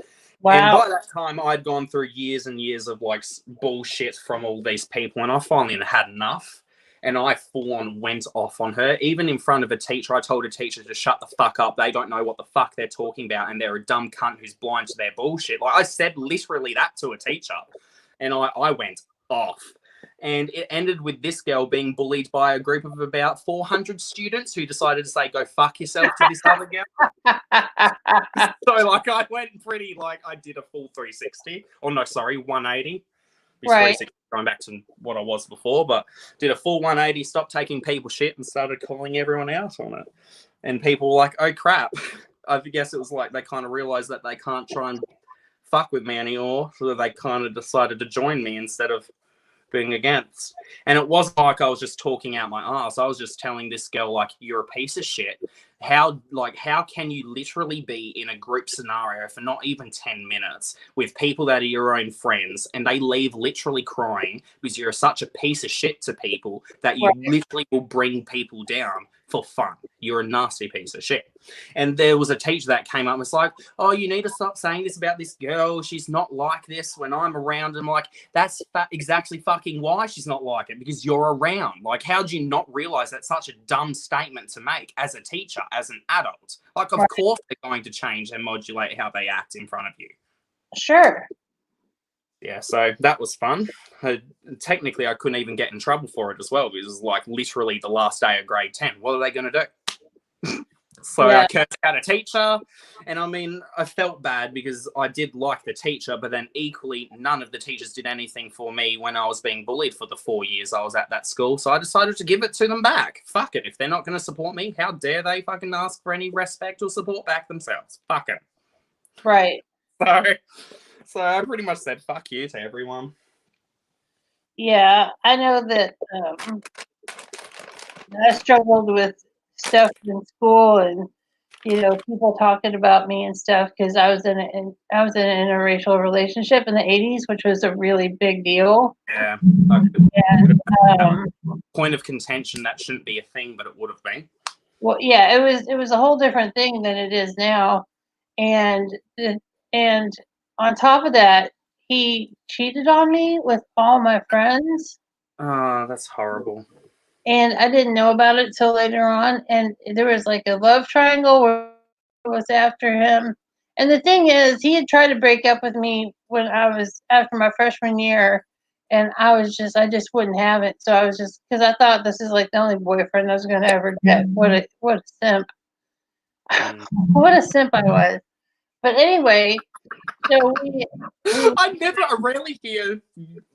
Wow. And by that time, I'd gone through years and years of like bullshit from all these people, and I finally had enough. And I full on went off on her, even in front of a teacher. I told a teacher to shut the fuck up. They don't know what the fuck they're talking about, and they're a dumb cunt who's blind to their bullshit. Like I said literally that to a teacher, and I went off. And it ended with this girl being bullied by a group of about 400 students who decided to say, go fuck yourself to this other girl. So, like, I went pretty, like, I did a full 360. Or, no, sorry, 180. Right. Going back to what I was before, but did a full 180, stopped taking people's shit and started calling everyone else on it. And people were like, oh, crap. I guess it was like they kind of realized that they can't try and fuck with me anymore. So they kind of decided to join me instead of being against. And it wasn't like I was just talking out my ass. I was just telling this girl, like, you're a piece of shit. how can you literally be in a group scenario for not even 10 minutes with people that are your own friends and they leave literally crying because you're such a piece of shit to people that you literally will bring people down for fun. You're a nasty piece of shit. And there was a teacher that came up and was like, oh, you need to stop saying this about this girl. She's not like this when I'm around. And I'm like, that's exactly fucking why she's not like it, because you're around. Like, how do you not realize that's such a dumb statement to make as a teacher, as an adult? Like, of course they're going to change and modulate how they act in front of you. Sure. Yeah, so that was fun. Technically, I couldn't even get in trouble for it as well, because it was like literally the last day of grade 10. What are they going to do? So I cursed out a teacher, and I mean, I felt bad because I did like the teacher, but then equally, none of the teachers did anything for me when I was being bullied for the 4 years I was at that school. So I decided to give it to them back. Fuck it. If they're not going to support me, how dare they fucking ask for any respect or support back themselves? Fuck it. Right. So I pretty much said fuck you to everyone. Yeah, I know that I struggled with stuff in school, and people talking about me and stuff because I was in an interracial relationship in the '80s, which was a really big deal. Yeah. And, point of contention that shouldn't be a thing, but it would have been. Well, yeah, it was a whole different thing than it is now, and on top of that, he cheated on me with all my friends. Oh, that's horrible. And I didn't know about it till later on. And there was like a love triangle where I was after him. And the thing is, he had tried to break up with me when I was after my freshman year. And I just wouldn't have it. So I was just, because I thought this is like the only boyfriend I was going to ever get. What a simp. What a simp I was. But anyway, so I rarely hear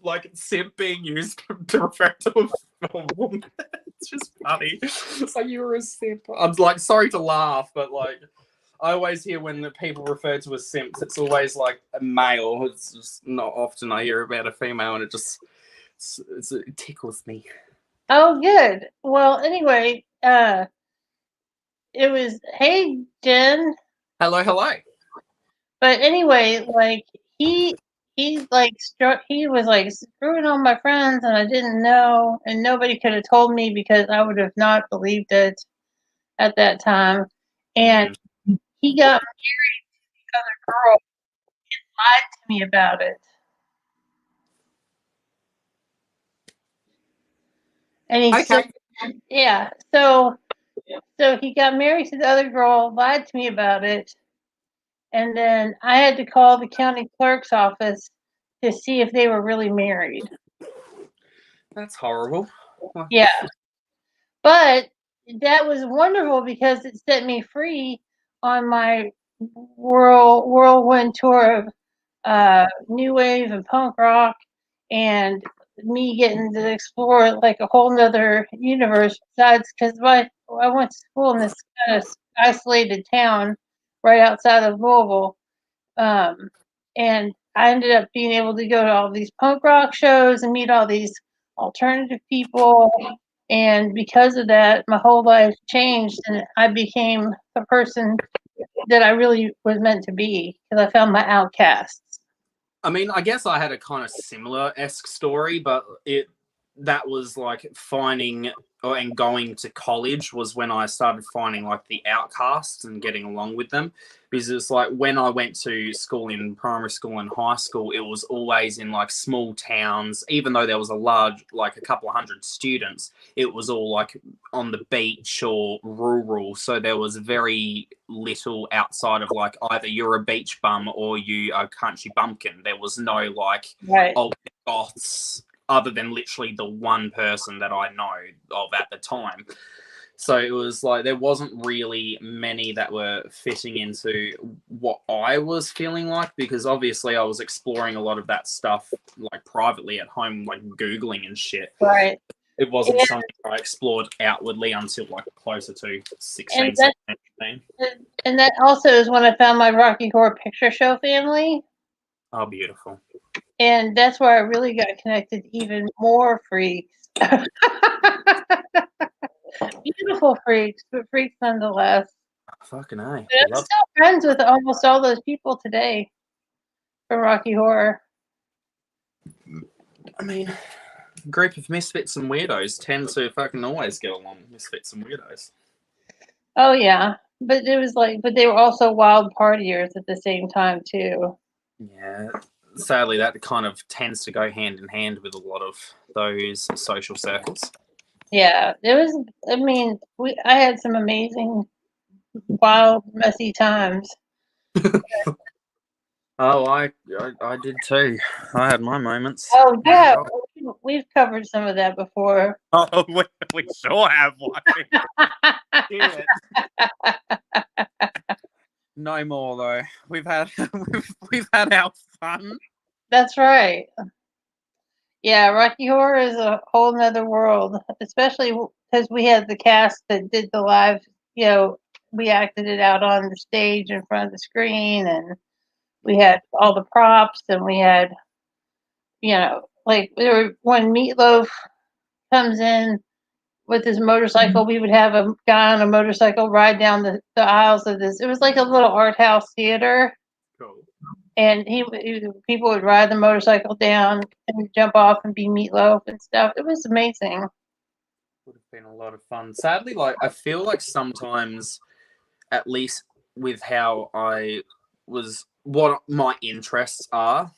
like simp being used to refer to a woman. It's just funny. It's like, you were a simp. I'm like, sorry to laugh, but like, I always hear when the people refer to as simps, it's always like a male. It's just not often I hear about a female, and it just it tickles me. Oh, good. Well, anyway, it was, hey, Jen. Hello. But anyway, like he he was like screwing on my friends, and I didn't know, and nobody could have told me because I would have not believed it at that time. And he got married to the other girl and lied to me about it. And he said, yeah, so he got married to the other girl, lied to me about it, and then I had to call the county clerk's office to see if they were really married. That's horrible. Yeah. But that was wonderful because it set me free on my whirlwind tour of new wave and punk rock, and me getting to explore like a whole nother universe besides, because I went to school in this kind of isolated town right outside of Louisville. And I ended up being able to go to all these punk rock shows and meet all these alternative people. And because of that, my whole life changed, and I became the person that I really was meant to be because I found my outcasts. I mean, I guess I had a kind of similar-esque story, but that was like finding and going to college was when I started finding like the outcasts and getting along with them. Because it's like when I went to school in primary school and high school, it was always in like small towns. Even though there was a large, like a couple of hundred students, it was all like on the beach or rural. So there was very little outside of like either you're a beach bum or you are a country bumpkin. There was no like old goths other than literally the one person that I know of at the time. So it was like there wasn't really many that were fitting into what I was feeling like, because obviously I was exploring a lot of that stuff like privately at home, like Googling and shit. Right. It wasn't something I explored outwardly until like closer to 16, And 17. And that also is when I found my Rocky Horror Picture Show family. Oh, beautiful. And that's where I really got connected to even more freaks. Beautiful freaks, but freaks nonetheless. Fucking A. But I'm still friends with almost all those people today from Rocky Horror. I mean, a group of misfits and weirdos tend to fucking always get along. Misfits and weirdos. Oh yeah, but it was like, but they were also wild partiers at the same time too. Yeah. Sadly, that kind of tends to go hand in hand with a lot of those social circles. Yeah, it was. I mean, I had some amazing, wild, messy times. Oh, I did too. I had my moments. Oh yeah, we've covered some of that before. Oh, we sure have. Shit. No more though. We've had our fun. That's right. Yeah, Rocky Horror is a whole nother world, especially because we had the cast that did the live. We acted it out on the stage in front of the screen, and we had all the props, and we had, like when Meatloaf comes in with his motorcycle, we would have a guy on a motorcycle ride down the aisles of this. It was like a little art house theater. Cool. And people would ride the motorcycle down and jump off and be Meatloaf and stuff. It was amazing. Would have been a lot of fun. Sadly, I feel like sometimes, at least with how what my interests are,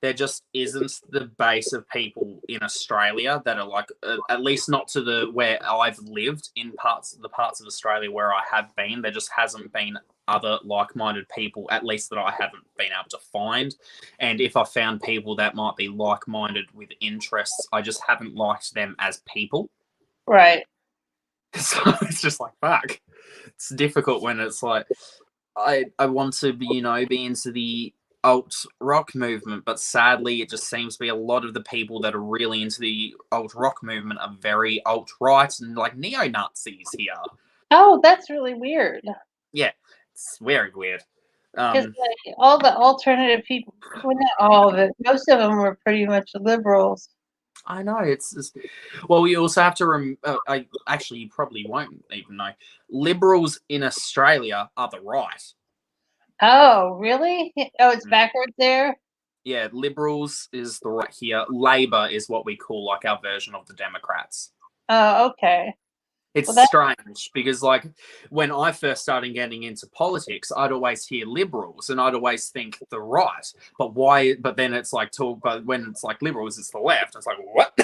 there just isn't the base of people in Australia that are like, at least not to the where I've lived in the parts of Australia where I have been. There just hasn't been other like-minded people, at least that I haven't been able to find. And if I found people that might be like-minded with interests, I just haven't liked them as people. Right. So it's just like, fuck. It's difficult when it's like, I want to be into the alt rock movement, but sadly it just seems to be a lot of the people that are really into the alt rock movement are very alt right and like neo-Nazis here. Oh, that's really weird. Yeah, it's very weird. Because all the alternative people, well, not all of it, most of them were pretty much liberals. I know it's well. You also have to actually, you probably won't even know. Liberals in Australia are the right. Oh, really? Oh, it's backwards there? Yeah, Liberals is the right here. Labor is what we call like our version of the Democrats. Oh, okay. It's Well, strange because like when I first started getting into politics, I'd always hear Liberals and I'd always think the right. But why? But then it's like but when it's like Liberals, it's the left. It's like what?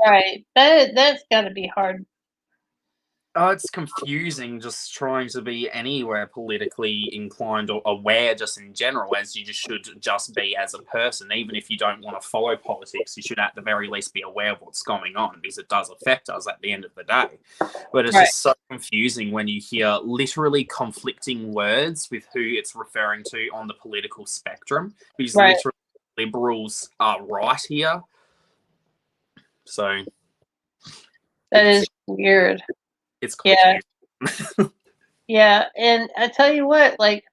right. That's got to be hard. Oh, it's confusing just trying to be anywhere politically inclined or aware just in general, as you just should just be as a person. Even if you don't want to follow politics, you should at the very least be aware of what's going on because it does affect us at the end of the day. But it's just so confusing when you hear literally conflicting words with who it's referring to on the political spectrum because literally liberals are right here. So that is weird. It's confusing. Yeah, and I tell you what, like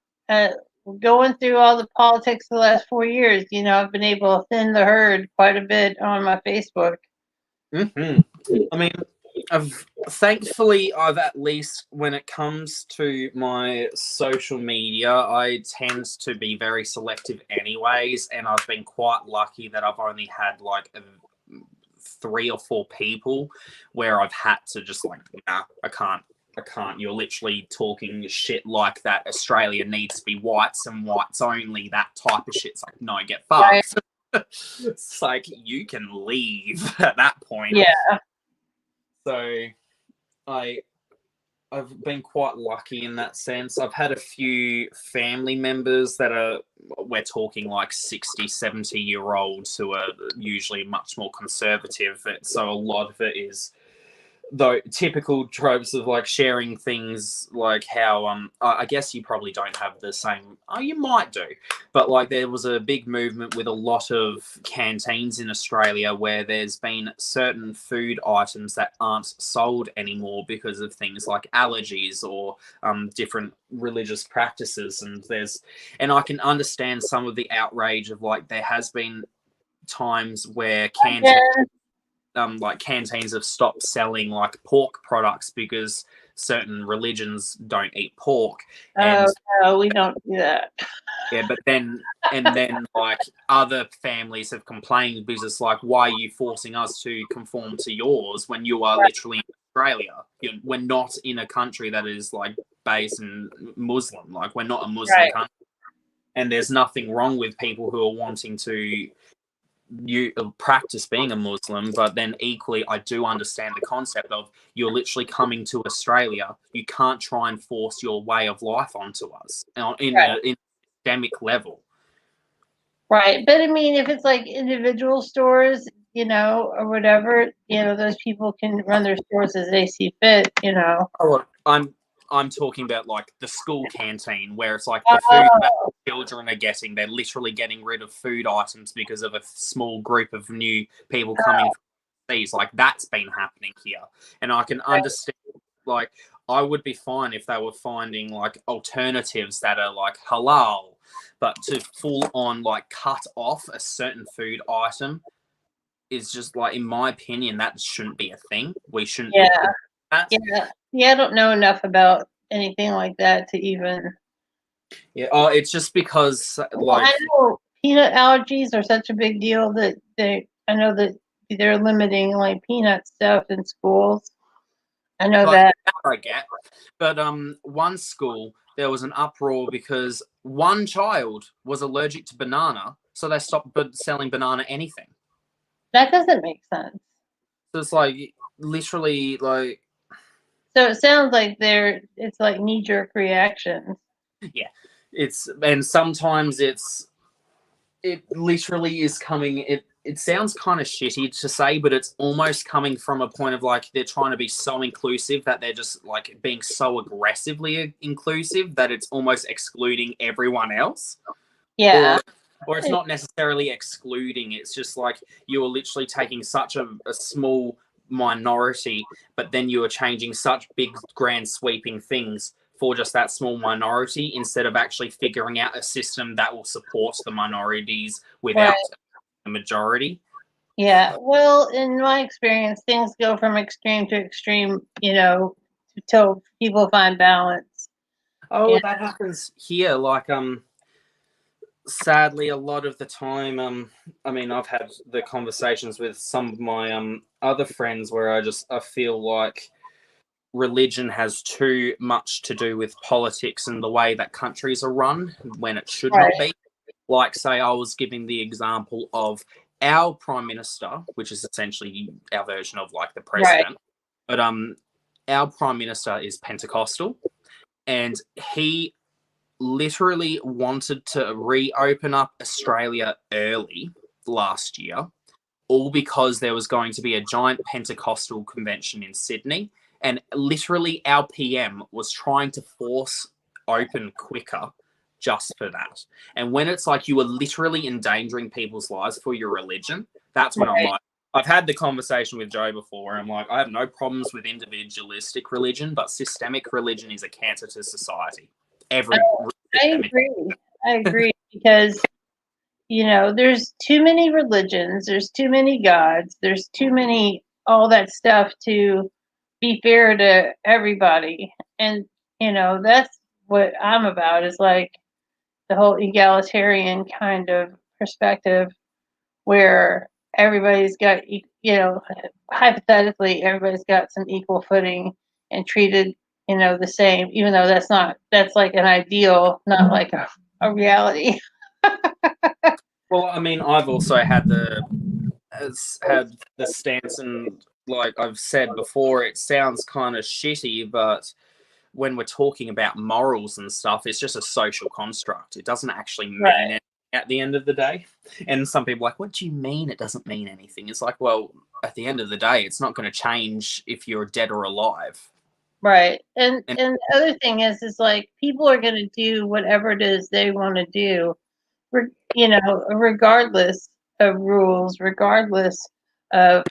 going through all the politics the last 4 years, I've been able to thin the herd quite a bit on my Facebook. Mm-hmm. I mean, thankfully, I've at least, when it comes to my social media, I tend to be very selective anyways, and I've been quite lucky that I've only had like 3 or 4 people where I've had to just like, nah, I can't. You're literally talking shit like that. Australia needs to be whites and whites only. That type of shit's like, no, get fucked. Right. It's like you can leave at that point. Yeah. So I've been quite lucky in that sense. I've had a few family members that we're talking like 60, 70-year-olds who are usually much more conservative. So a lot of it is though typical tropes of like sharing things like how I guess you probably don't have the same. Oh, you might do, but like there was a big movement with a lot of canteens in Australia where there's been certain food items that aren't sold anymore because of things like allergies or different religious practices, and I can understand some of the outrage of like there has been times where canteens like canteens have stopped selling like pork products because certain religions don't eat pork. And Oh no, we don't do that. yeah, but then like other families have complained because it's like, why are you forcing us to conform to yours when you are literally in Australia? We're not in a country that is like based in Muslim. Like we're not a Muslim Right. country, and there's nothing wrong with people who are wanting to you practice being a Muslim, but then equally, I do understand the concept of you're literally coming to Australia. You can't try and force your way of life onto us in Right. a systemic level. Right. But I mean, if it's like individual stores, or whatever, those people can run their stores as they see fit, Oh, I'm talking about like the school canteen where it's like the food that children are getting. They're literally getting rid of food items because of a small group of new people coming from these. Like that's been happening here, and I can understand. Like I would be fine if they were finding like alternatives that are like halal, but to full on like cut off a certain food item is just like, in my opinion, that shouldn't be a thing. We shouldn't Yeah. look at that. Yeah. I don't know enough about anything like that to even. Yeah. Oh, it's just because Well, I like know peanut allergies are such a big deal that I know that they're limiting like peanut stuff in schools. I know like, that. that I get, but one school there was an uproar because one child was allergic to banana, so they stopped selling banana anything. That doesn't make sense. So it's like literally like So it sounds like it's like knee jerk reactions. yeah, it's and sometimes it literally is coming it sounds kind of shitty to say, but it's almost coming from a point of like they're trying to be so inclusive that they're just like being so aggressively inclusive that it's almost excluding everyone else. Yeah. Or it's not necessarily excluding, it's just like you are literally taking such a small minority, but then you are changing such big grand sweeping things for just that small minority instead of actually figuring out a system that will support the minorities without Right. the majority. Yeah. Well, in my experience, things go from extreme to extreme, until people find balance. Oh, Yeah. that happens here. Like sadly a lot of the time I mean I've had the conversations with some of my other friends where I feel like religion has too much to do with politics and the way that countries are run when it should not Right. be. Like, say, I was giving the example of our prime minister, which is essentially our version of like the Right. president, but our prime minister is Pentecostal, and he literally wanted to reopen up Australia early last year, all because there was going to be a giant Pentecostal convention in Sydney. And literally, our PM was trying to force open quicker just for that. And when it's like you are literally endangering people's lives for your religion, that's when I'm Right. like, I've had the conversation with Joe before, where I'm like, I have no problems with individualistic religion, but systemic religion is a cancer to society. Every I agree. I agree because there's too many religions, there's too many gods, there's too many all that stuff to be fair to everybody. And that's what I'm about is like the whole egalitarian kind of perspective where everybody's got hypothetically everybody's got some equal footing and treated the same, even though that's like an ideal, not like a reality. Well, I mean, I've also had the stance, and like I've said before, it sounds kind of shitty, but when we're talking about morals and stuff, it's just a social construct. It doesn't actually mean Right. anything at the end of the day. And some people are like, what do you mean it doesn't mean anything? It's like, well, at the end of the day, it's not going to change if you're dead or alive. Right. And And the other thing is like people are going to do whatever it is they want to do, regardless of rules, regardless of,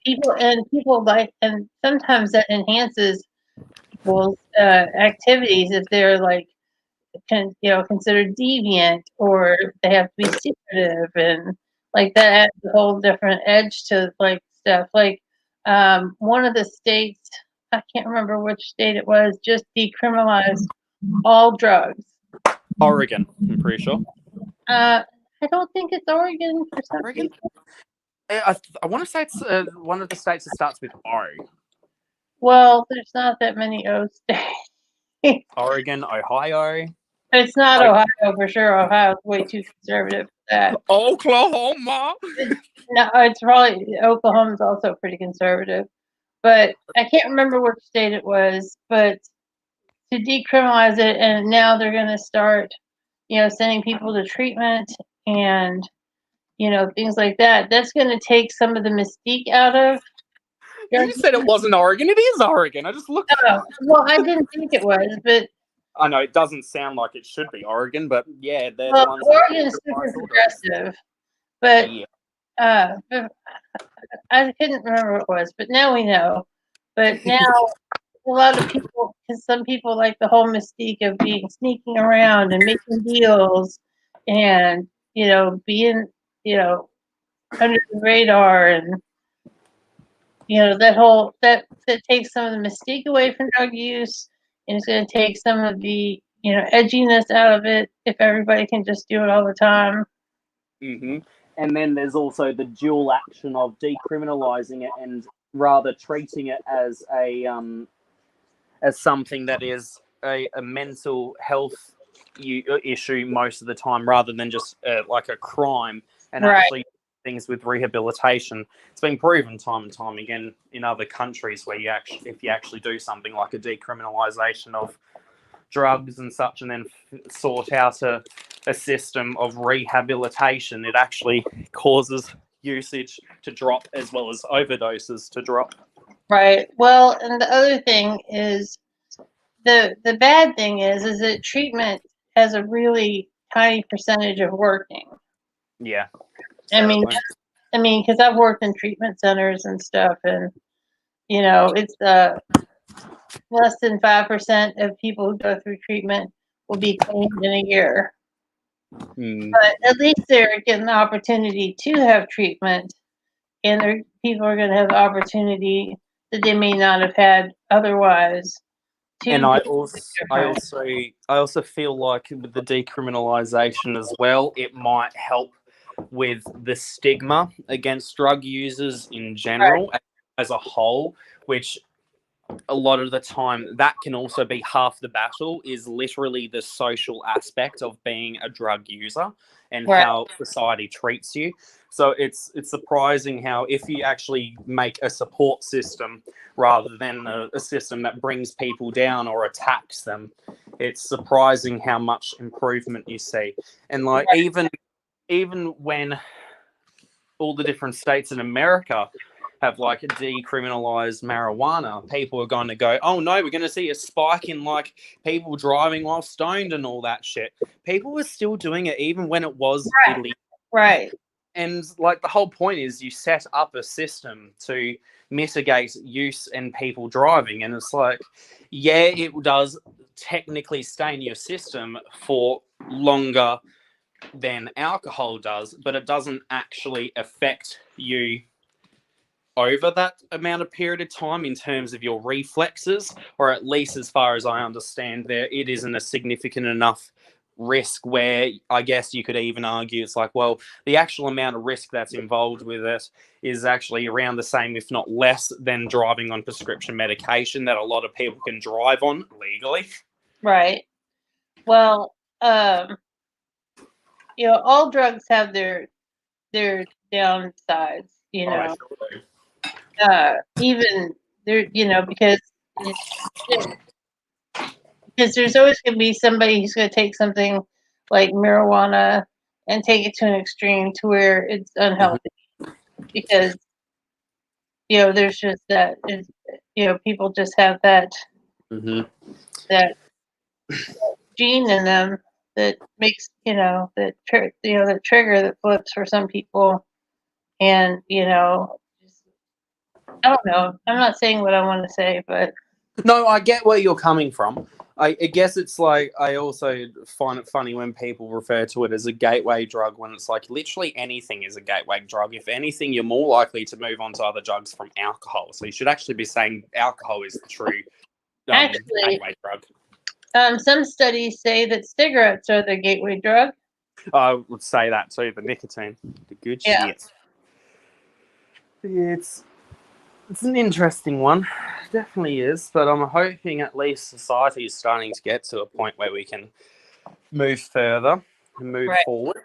people like, and sometimes that enhances people's activities if they're like, considered deviant or they have to be secretive and like that adds a whole different edge to like stuff. Like one of the states, I can't remember which state it was, just decriminalized all drugs. Oregon, I'm pretty sure. I don't think it's Oregon for some Oregon? reason. I want to say it's one of the states that starts with O. Well, there's not that many O states. Oregon, Ohio. It's not Like- Ohio for sure. Ohio's way too conservative for that. Oklahoma. No, it's probably Oklahoma's also pretty conservative. But I can't remember which state it was, but to decriminalize it, and now they're going to start, sending people to treatment and, things like that. That's going to take some of the mystique out of. You said it wasn't Oregon. It is Oregon. I just looked. Oh, well, I didn't think it was, but I know it doesn't sound like it should be Oregon, but yeah, they're well, the ones. Oregon's super progressive. But Yeah. I couldn't remember what it was, but now we know. But now a lot of people, because some people like the whole mystique of being sneaking around and making deals, and being under the radar, and that takes some of the mystique away from drug use, and it's going to take some of the edginess out of it if everybody can just do it all the time. Mm-hmm. And then there's also the dual action of decriminalizing it and rather treating it as as something that is a mental health issue most of the time, rather than just like a crime, and Right. actually things with rehabilitation. It's been proven time and time again in other countries where if you actually do something like a decriminalization of drugs and such, and then sort out a system of rehabilitation, it actually causes usage to drop as well as overdoses to drop. Right. Well, and the other thing is the bad thing is that treatment has a really tiny percentage of working. Yeah. I mean, because I've worked in treatment centers and stuff, and it's less than 5% of people who go through treatment will be clean in a year. But at least they're getting the opportunity to have treatment, and people are going to have the opportunity that they may not have had otherwise. And I also feel like with the decriminalization as well, it might help with the stigma against drug users in general as a whole, which a lot of the time that can also be half the battle, is literally the social aspect of being a drug user and how society treats you. So it's surprising how if you actually make a support system rather than a system that brings people down or attacks them, it's surprising how much improvement you see. And like even when all the different states in America have like decriminalized marijuana, people are going to go, oh no, we're going to see a spike in like people driving while stoned and all that shit. People were still doing it even when it was illegal. Right. And like the whole point is you set up a system to mitigate use and people driving. And it's like, yeah, it does technically stay in your system for longer than alcohol does, but it doesn't actually affect you over that amount of period of time in terms of your reflexes, or at least as far as I understand, it isn't a significant enough risk where I guess you could even argue it's like, well, the actual amount of risk that's involved with it is actually around the same, if not less, than driving on prescription medication that a lot of people can drive on legally. Right. Well, all drugs have their downsides, even there, because there's always going to be somebody who's going to take something like marijuana and take it to an extreme to where it's unhealthy, because there's just that people just have that that gene in them that makes that trigger that flips for some people, and I don't know. I'm not saying what I want to say, but No, I get where you're coming from. I guess it's like I also find it funny when people refer to it as a gateway drug when it's like literally anything is a gateway drug. If anything, you're more likely to move on to other drugs from alcohol. So you should actually be saying alcohol is the true Actually, gateway drug. some studies say that cigarettes are the gateway drug. I would say that too, the nicotine. The good Yeah. shit. It's an interesting one. Definitely is, but I'm hoping at least society is starting to get to a point where we can move further and move Right. forward.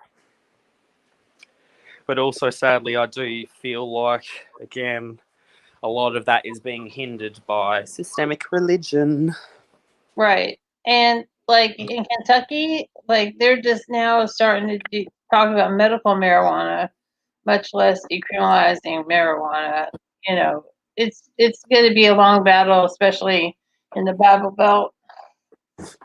But also, sadly, I do feel like, again, a lot of that is being hindered by systemic religion. Right. And like in Kentucky, like they're just now starting to talk about medical marijuana, much less decriminalizing marijuana. You know, it's going to be a long battle, especially in the Bible Belt.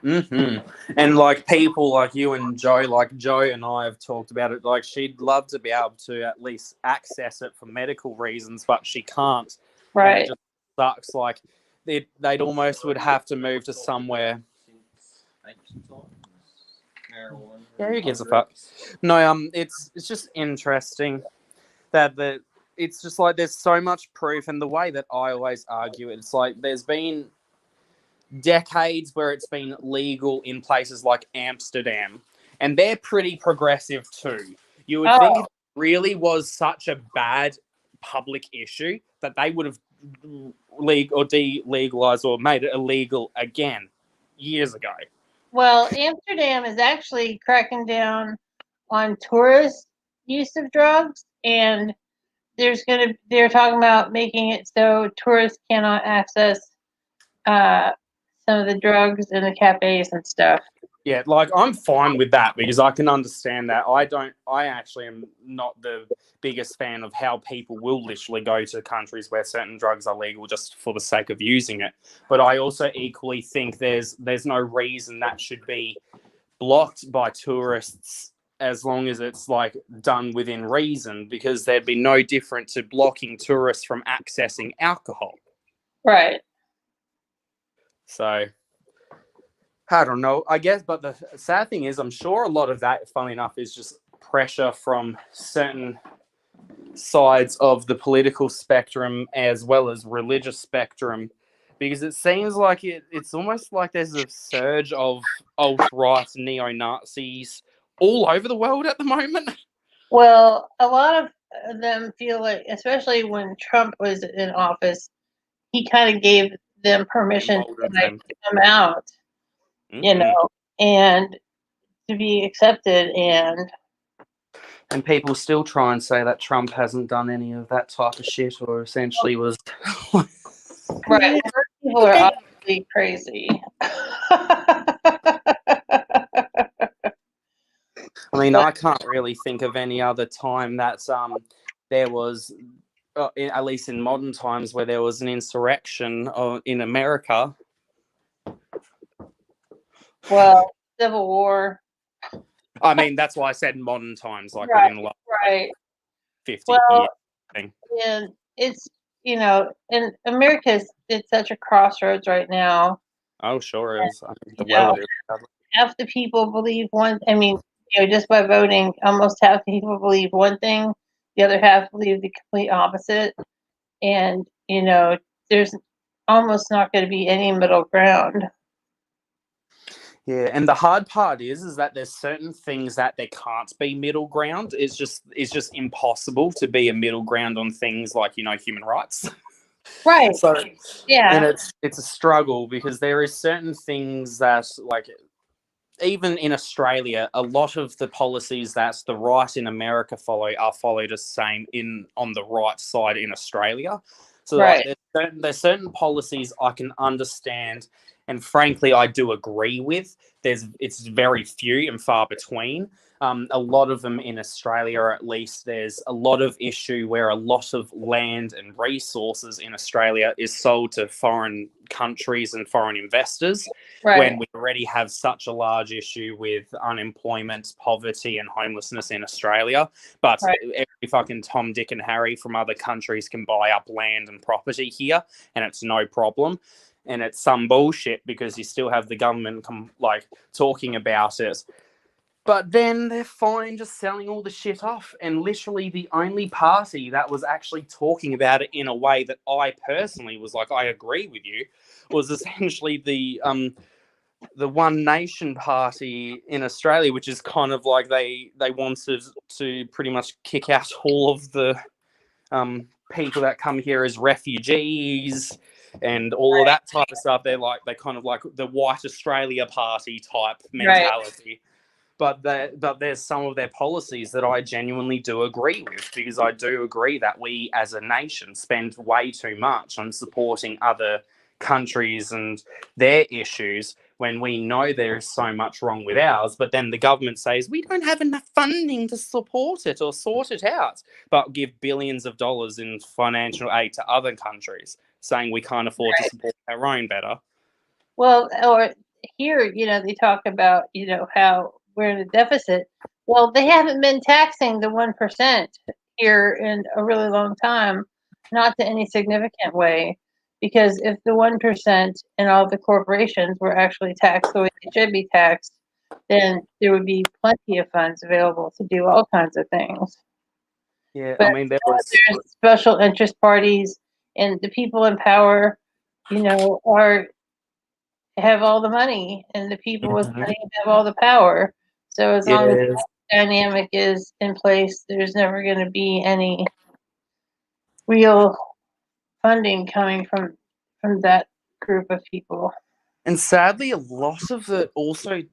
And like people like you and Joe, like Joe and I have talked about it. Like she'd love to be able to at least access it for medical reasons, but she can't. And it Right. just sucks. Like they'd almost would have to move to somewhere. Yeah, who gives a fuck? No, it's just interesting that it's just like there's so much proof, and the way that I always argue it, it's like there's been decades where it's been legal in places like Amsterdam, and they're pretty progressive too. You would think Oh, it really was such a bad public issue that they would have delegalized or made it illegal again years ago. well, Amsterdam is actually cracking down on tourist use of drugs, and they're talking about making it so tourists cannot access some of the drugs in the cafes and stuff. Yeah, like I'm fine with that because I can understand that. I actually am not the biggest fan of how people will literally go to countries where certain drugs are legal just for the sake of using it. But I also equally think there's no reason that should be blocked by tourists as long as it's like done within reason, because there'd be no different to blocking tourists from accessing alcohol. Right. So I don't know, I guess, but the sad thing is I'm sure a lot of that, funnily enough, is just pressure from certain sides of the political spectrum as well as religious spectrum, because it seems like it's almost like there's a surge of alt-right neo-Nazis all over the world at the moment. Well, a lot of them feel like, especially when Trump was in office, he kind of gave them permission to like Them. come out, you know, and to be accepted. And people still try and say that Trump hasn't done any of that type of shit, or essentially was. Right. Well, people are obviously crazy. I mean, I can't really think of any other time that there was, at least in modern times, where there was an insurrection in America. Well, Civil War. I mean, that's why I said modern times, like Right. within the last Right. 50 Well, years. Thing. and it's, and America's it's such a crossroads right now. Oh, sure is. I mean, You know, half the people believe one. I mean, just by voting, almost half the people believe one thing, the other half believe the complete opposite, and there's almost not going to be any middle ground. Yeah, and the hard part is that there's certain things that there can't be middle ground. It's just impossible to be a middle ground on things like human rights. Right. So Yeah. and it's a struggle because there is certain things that, like, even in Australia, a lot of the policies that the right in America follow are followed the same on the right side in Australia. So Right. like, there's certain policies I can understand, and frankly, I do agree with. It's very few and far between. A lot of them in Australia, or at least there's a lot of issue where a lot of land and resources in Australia is sold to foreign countries and foreign investors, Right. when we already have such a large issue with unemployment, poverty, and homelessness in Australia. But Right. every fucking Tom, Dick, and Harry from other countries can buy up land and property here, and it's no problem. and it's some bullshit because you still have the government talking about it. But then they're fine just selling all the shit off. And literally the only party that was actually talking about it in a way that I personally was like, I agree with you, was essentially the One Nation Party in Australia, which is kind of like they wanted to pretty much kick out all of the people that come here as refugees and all of that type of stuff. They're like, they kind of like the White Australia Party type mentality. Right. But there's some of their policies that I genuinely do agree with, because I do agree that we as a nation spend way too much on supporting other countries and their issues when we know there is so much wrong with ours. But then the government says we don't have enough funding to support it or sort it out, but give billions of dollars in financial aid to other countries, saying we can't afford to support our own better. Well, or here, they talk about, how we're in a deficit. Well, they haven't been taxing the 1% here in a really long time, not to any significant way. Because if the 1% and all the corporations were actually taxed the way they should be taxed, then there would be plenty of funds available to do all kinds of things. Yeah, but I mean, there's special interest parties, and the people in power, have all the money, and the people with money have all the power. So as long as the dynamic is in place, there's never going to be any real funding coming from that group of people. And sadly, a lot of it also,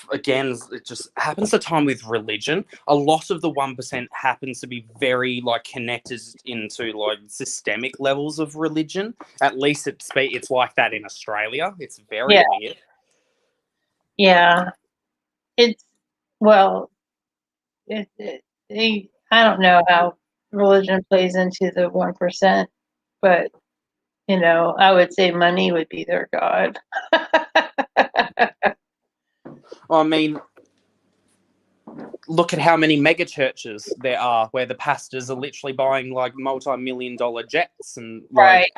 again, it just happens to time with religion. A lot of the 1% happens to be very connected into systemic levels of religion. At least it's like that in Australia. It's very weird. Yeah, I don't know how religion plays into the 1%, but I would say money would be their god. I mean, look at how many mega churches there are where the pastors are literally buying multi-million-dollar jets and right.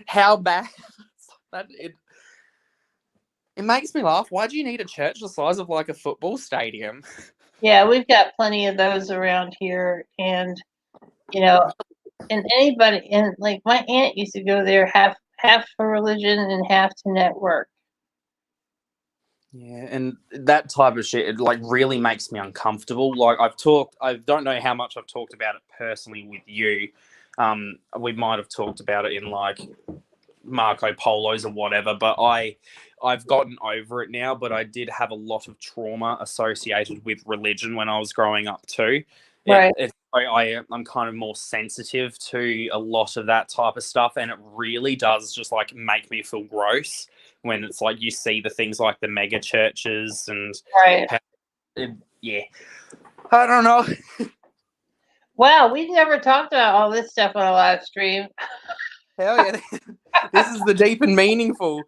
How bad that it makes me laugh. Why do you need a church the size of a football stadium? Yeah, we've got plenty of those around here, and and anybody, and my aunt used to go there half for religion and half to network. Yeah, and that type of shit, it really makes me uncomfortable. I don't know how much I've talked about it personally with you. We might have talked about it in Marco Polos or whatever, but I've gotten over it now. But I did have a lot of trauma associated with religion when I was growing up too. Right. I'm kind of more sensitive to a lot of that type of stuff, and it really does just make me feel gross when it's you see the things like the mega churches and yeah, I don't know. Wow, we've never talked about all this stuff on a live stream. Hell yeah, this is the deep and meaningful.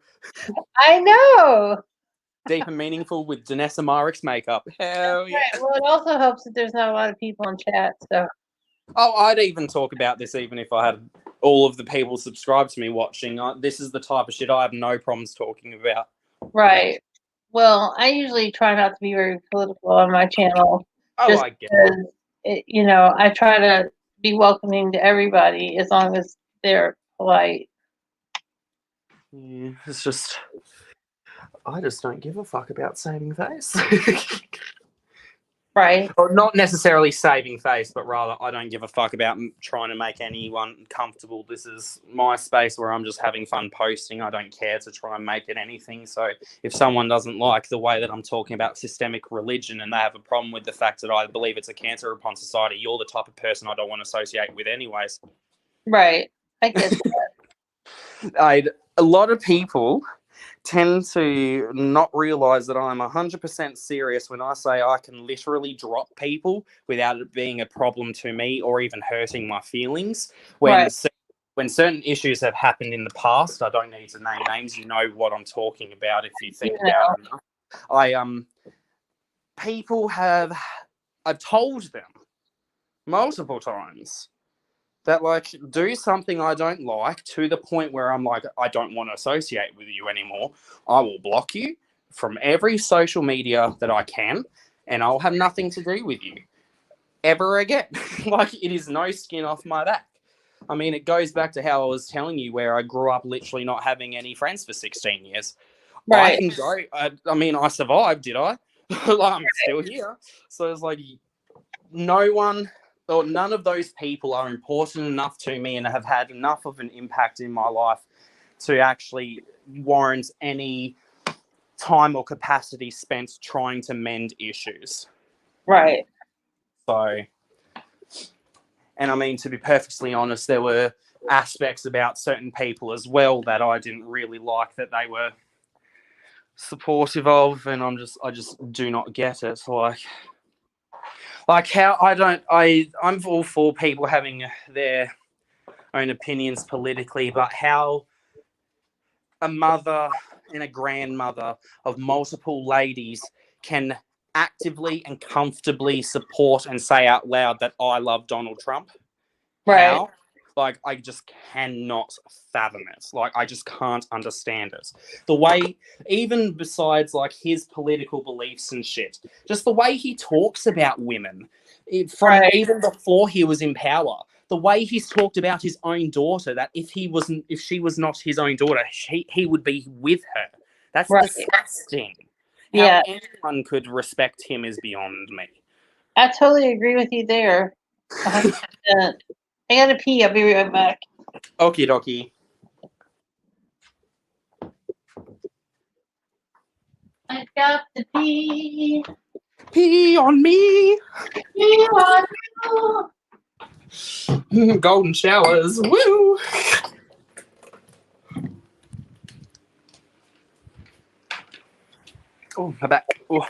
I know. Deep and meaningful with Danessa Myricks makeup. Hell yeah. Right. Well, it also helps that there's not a lot of people in chat, so. Oh, I'd even talk about this even if I had all of the people subscribed to me watching. This is the type of shit I have no problems talking about. Right. Well, I usually try not to be very political on my channel. Oh, I get it. I try to be welcoming to everybody as long as they're polite. Yeah, it's just, I just don't give a fuck about saving face. Right. Or not necessarily saving face, but rather I don't give a fuck about trying to make anyone comfortable. This is my space where I'm just having fun posting. I don't care to try and make it anything. So if someone doesn't like the way that I'm talking about systemic religion and they have a problem with the fact that I believe it's a cancer upon society, you're the type of person I don't want to associate with anyways. Right. I get that. A lot of people tend to not realize that I'm 100% serious when I say I can literally drop people without it being a problem to me or even hurting my feelings. When certain issues have happened in the past, I don't need to name names. You know what I'm talking about if you think about it. I've told them multiple times that like do something I don't like to the point where I'm like, I don't want to associate with you anymore. I will block you from every social media that I can, and I'll have nothing to do with you ever again. Like, it is no skin off my back. I mean, it goes back to how I was telling you where I grew up literally not having any friends for 16 years. I Right. can go, I mean, I survived, did I? Like, I'm still here. So it's like, no one or none of those people are important enough to me and have had enough of an impact in my life to actually warrant any time or capacity spent trying to mend issues. Right. So, and I mean, to be perfectly honest, there were aspects about certain people as well that I didn't really like that they were supportive of, and I just do not get it. Like how I'm all for people having their own opinions politically, but how a mother and a grandmother of multiple ladies can actively and comfortably support and say out loud that I love Donald Trump. Right. How? Like, I just cannot fathom it. Like, I just can't understand it. The way, even besides like his political beliefs and shit, just the way he talks about women, from Right. even before he was in power, the way he's talked about his own daughter, that if she was not his own daughter, he would be with her. That's Right. disgusting. How Yeah. anyone could respect him is beyond me. I totally agree with you there. 100%. I gotta pee. I'll be right back. Okie dokie. I got to pee. Pee on me. Pee on you. Golden showers. Woo! Oh, my back. Oh.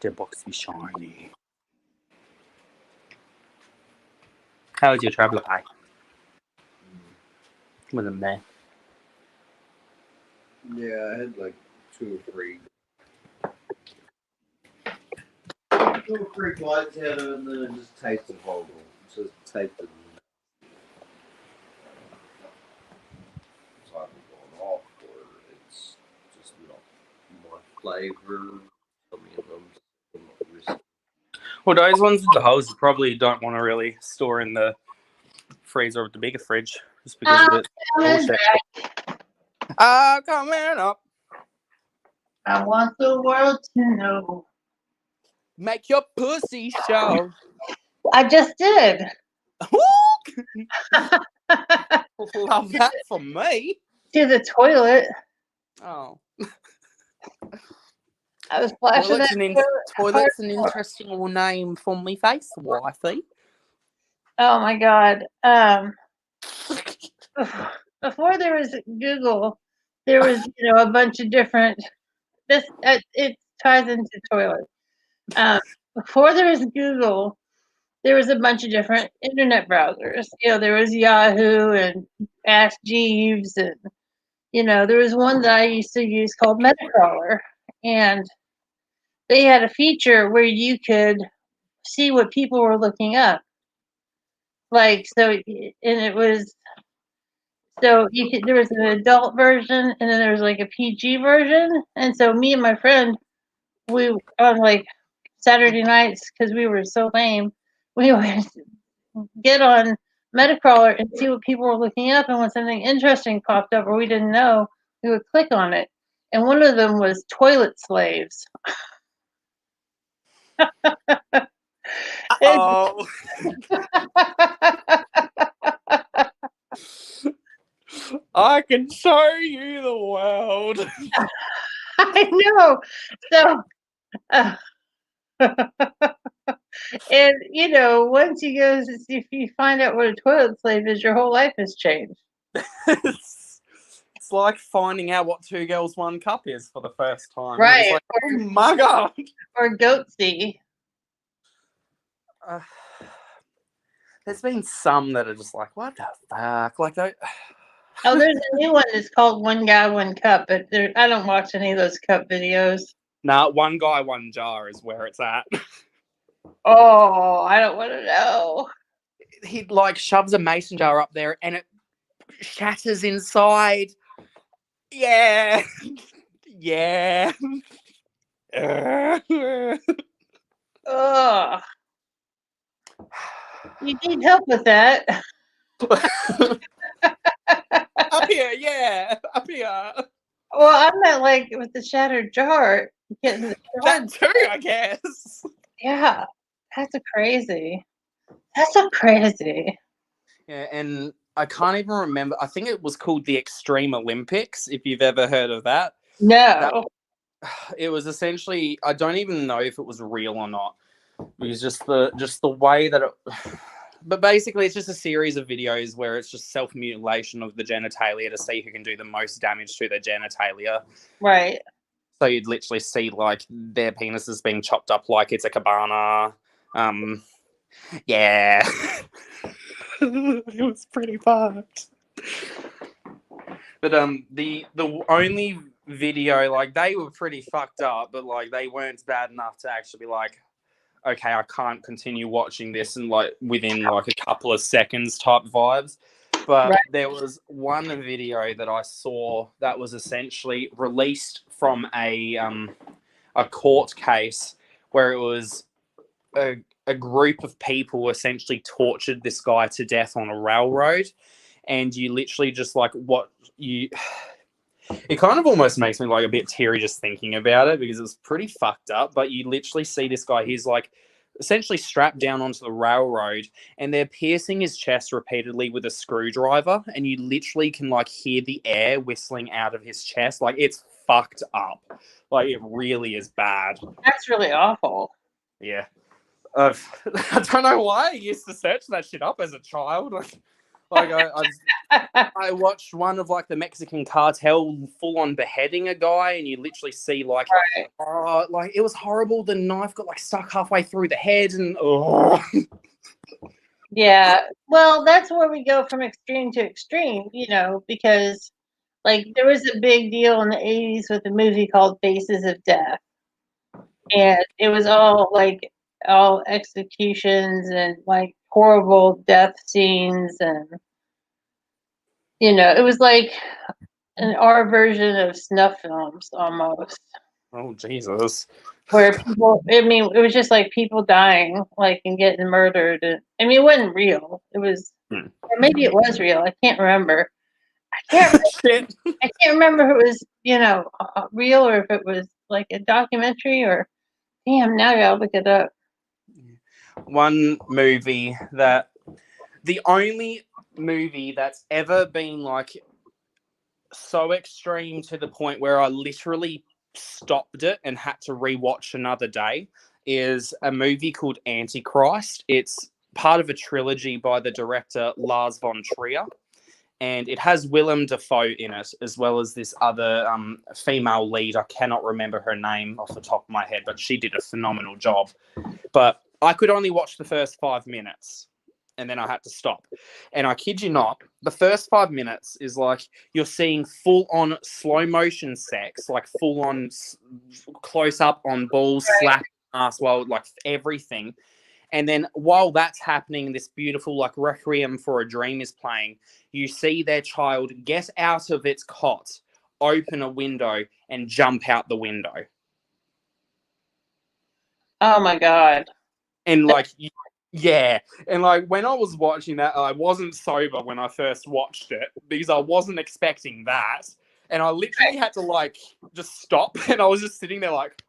The box be shiny. How was your travel pie? Wasn't there? Yeah, I had like 2 or 3. 2 or 3 bites out of it, and then it just tasted horrible. Just tasted. It's either going off or it's just not more flavor. Some of them. Well, those ones with the holes you probably don't want to really store in the freezer of the bigger fridge just because of it. Bullshit. Coming up. I want the world to know. Make your pussy show. I just did. Love that for me. To the toilet. Oh. I was flashing Toilet's an interesting little name for me face, wifey. Oh my god. Before there was Google, there was a bunch of different. This it ties into toilet. Before there was Google, there was a bunch of different internet browsers. There was Yahoo and Ask Jeeves, and there was one that I used to use called Metacrawler, and they had a feature where you could see what people were looking up. Like so, and it was so there was an adult version, and then there was like a PG version. And so me and my friend, we on like Saturday nights because we were so lame, we would get on Metacrawler and see what people were looking up, and when something interesting popped up or we didn't know, we would click on it. And one of them was toilet slaves. Oh. I can show you the world. I know. So, and once you go, if you find out what a toilet slave is, your whole life has changed. It's like finding out what 2 girls 1 cup is for the first time. Right. It's like, oh my god. Or goatsy. There's been some that are just like, what the fuck? Like, Oh, there's a new one that's called One Guy, One Cup, but I don't watch any of those cup videos. Nah, one guy, one jar is where it's at. Oh, I don't want to know. He like shoves a mason jar up there and it shatters inside. Yeah. Yeah. Ugh. You need help with that. Up here, yeah. Up here. Well, I'm not like with the shattered jar. Getting the jar. That too, I guess. Yeah, that's a crazy. That's so crazy. Yeah, and I can't even remember. I think it was called the Extreme Olympics, if you've ever heard of that. No. It was essentially, I don't even know if it was real or not. It was just the way that it, but basically it's just a series of videos where it's just self-mutilation of the genitalia to see who can do the most damage to their genitalia. Right. So you'd literally see like their penises being chopped up like it's a cabana. Yeah. It was pretty fucked. But the only video, like, they were pretty fucked up, but like they weren't bad enough to actually be like, okay, I can't continue watching this and like within like a couple of seconds type vibes. But Right. there was one video that I saw that was essentially released from a court case where it was a group of people essentially tortured this guy to death on a railroad, and you literally just like what you. It kind of almost makes me like a bit teary just thinking about it because it's pretty fucked up. But you literally see this guy, he's like essentially strapped down onto the railroad and they're piercing his chest repeatedly with a screwdriver. And you literally can like hear the air whistling out of his chest. Like it's fucked up. Like it really is bad. That's really awful. Yeah. I don't know why I used to search that shit up as a child. Like I watched one of like the Mexican cartel full on beheading a guy, and you literally see like, Right. like it was horrible. The knife got like stuck halfway through the head, and oh. Yeah. Well, that's where we go from extreme to extreme, because like there was a big deal in the 80s with a movie called Faces of Death. And it was all executions and like horrible death scenes, and it was like an R version of snuff films almost, Oh Jesus! where people. I mean, it was just like people dying, like and getting murdered. And, I mean, it wasn't real. It was, or maybe it was real. I can't remember. Shit. I can't remember if it was real or if it was like a documentary or. Damn, now I gotta look it up. One movie that the only movie that's ever been like so extreme to the point where I literally stopped it and had to rewatch another day is a movie called Antichrist. It's part of a trilogy by the director Lars von Trier, and it has Willem Dafoe in it, as well as this other female lead. I cannot remember her name off the top of my head, but she did a phenomenal job. But I could only watch the first 5 minutes, and then I had to stop. And I kid you not, the first 5 minutes is like you're seeing full-on slow-motion sex, like full-on close-up on balls, slapping ass, well, like everything. And then while that's happening, this beautiful like Requiem for a Dream is playing, you see their child get out of its cot, open a window, and jump out the window. Oh my God. And like, yeah. And like when I was watching that, I wasn't sober when I first watched it because I wasn't expecting that. And I literally had to like just stop. And I was just sitting there like,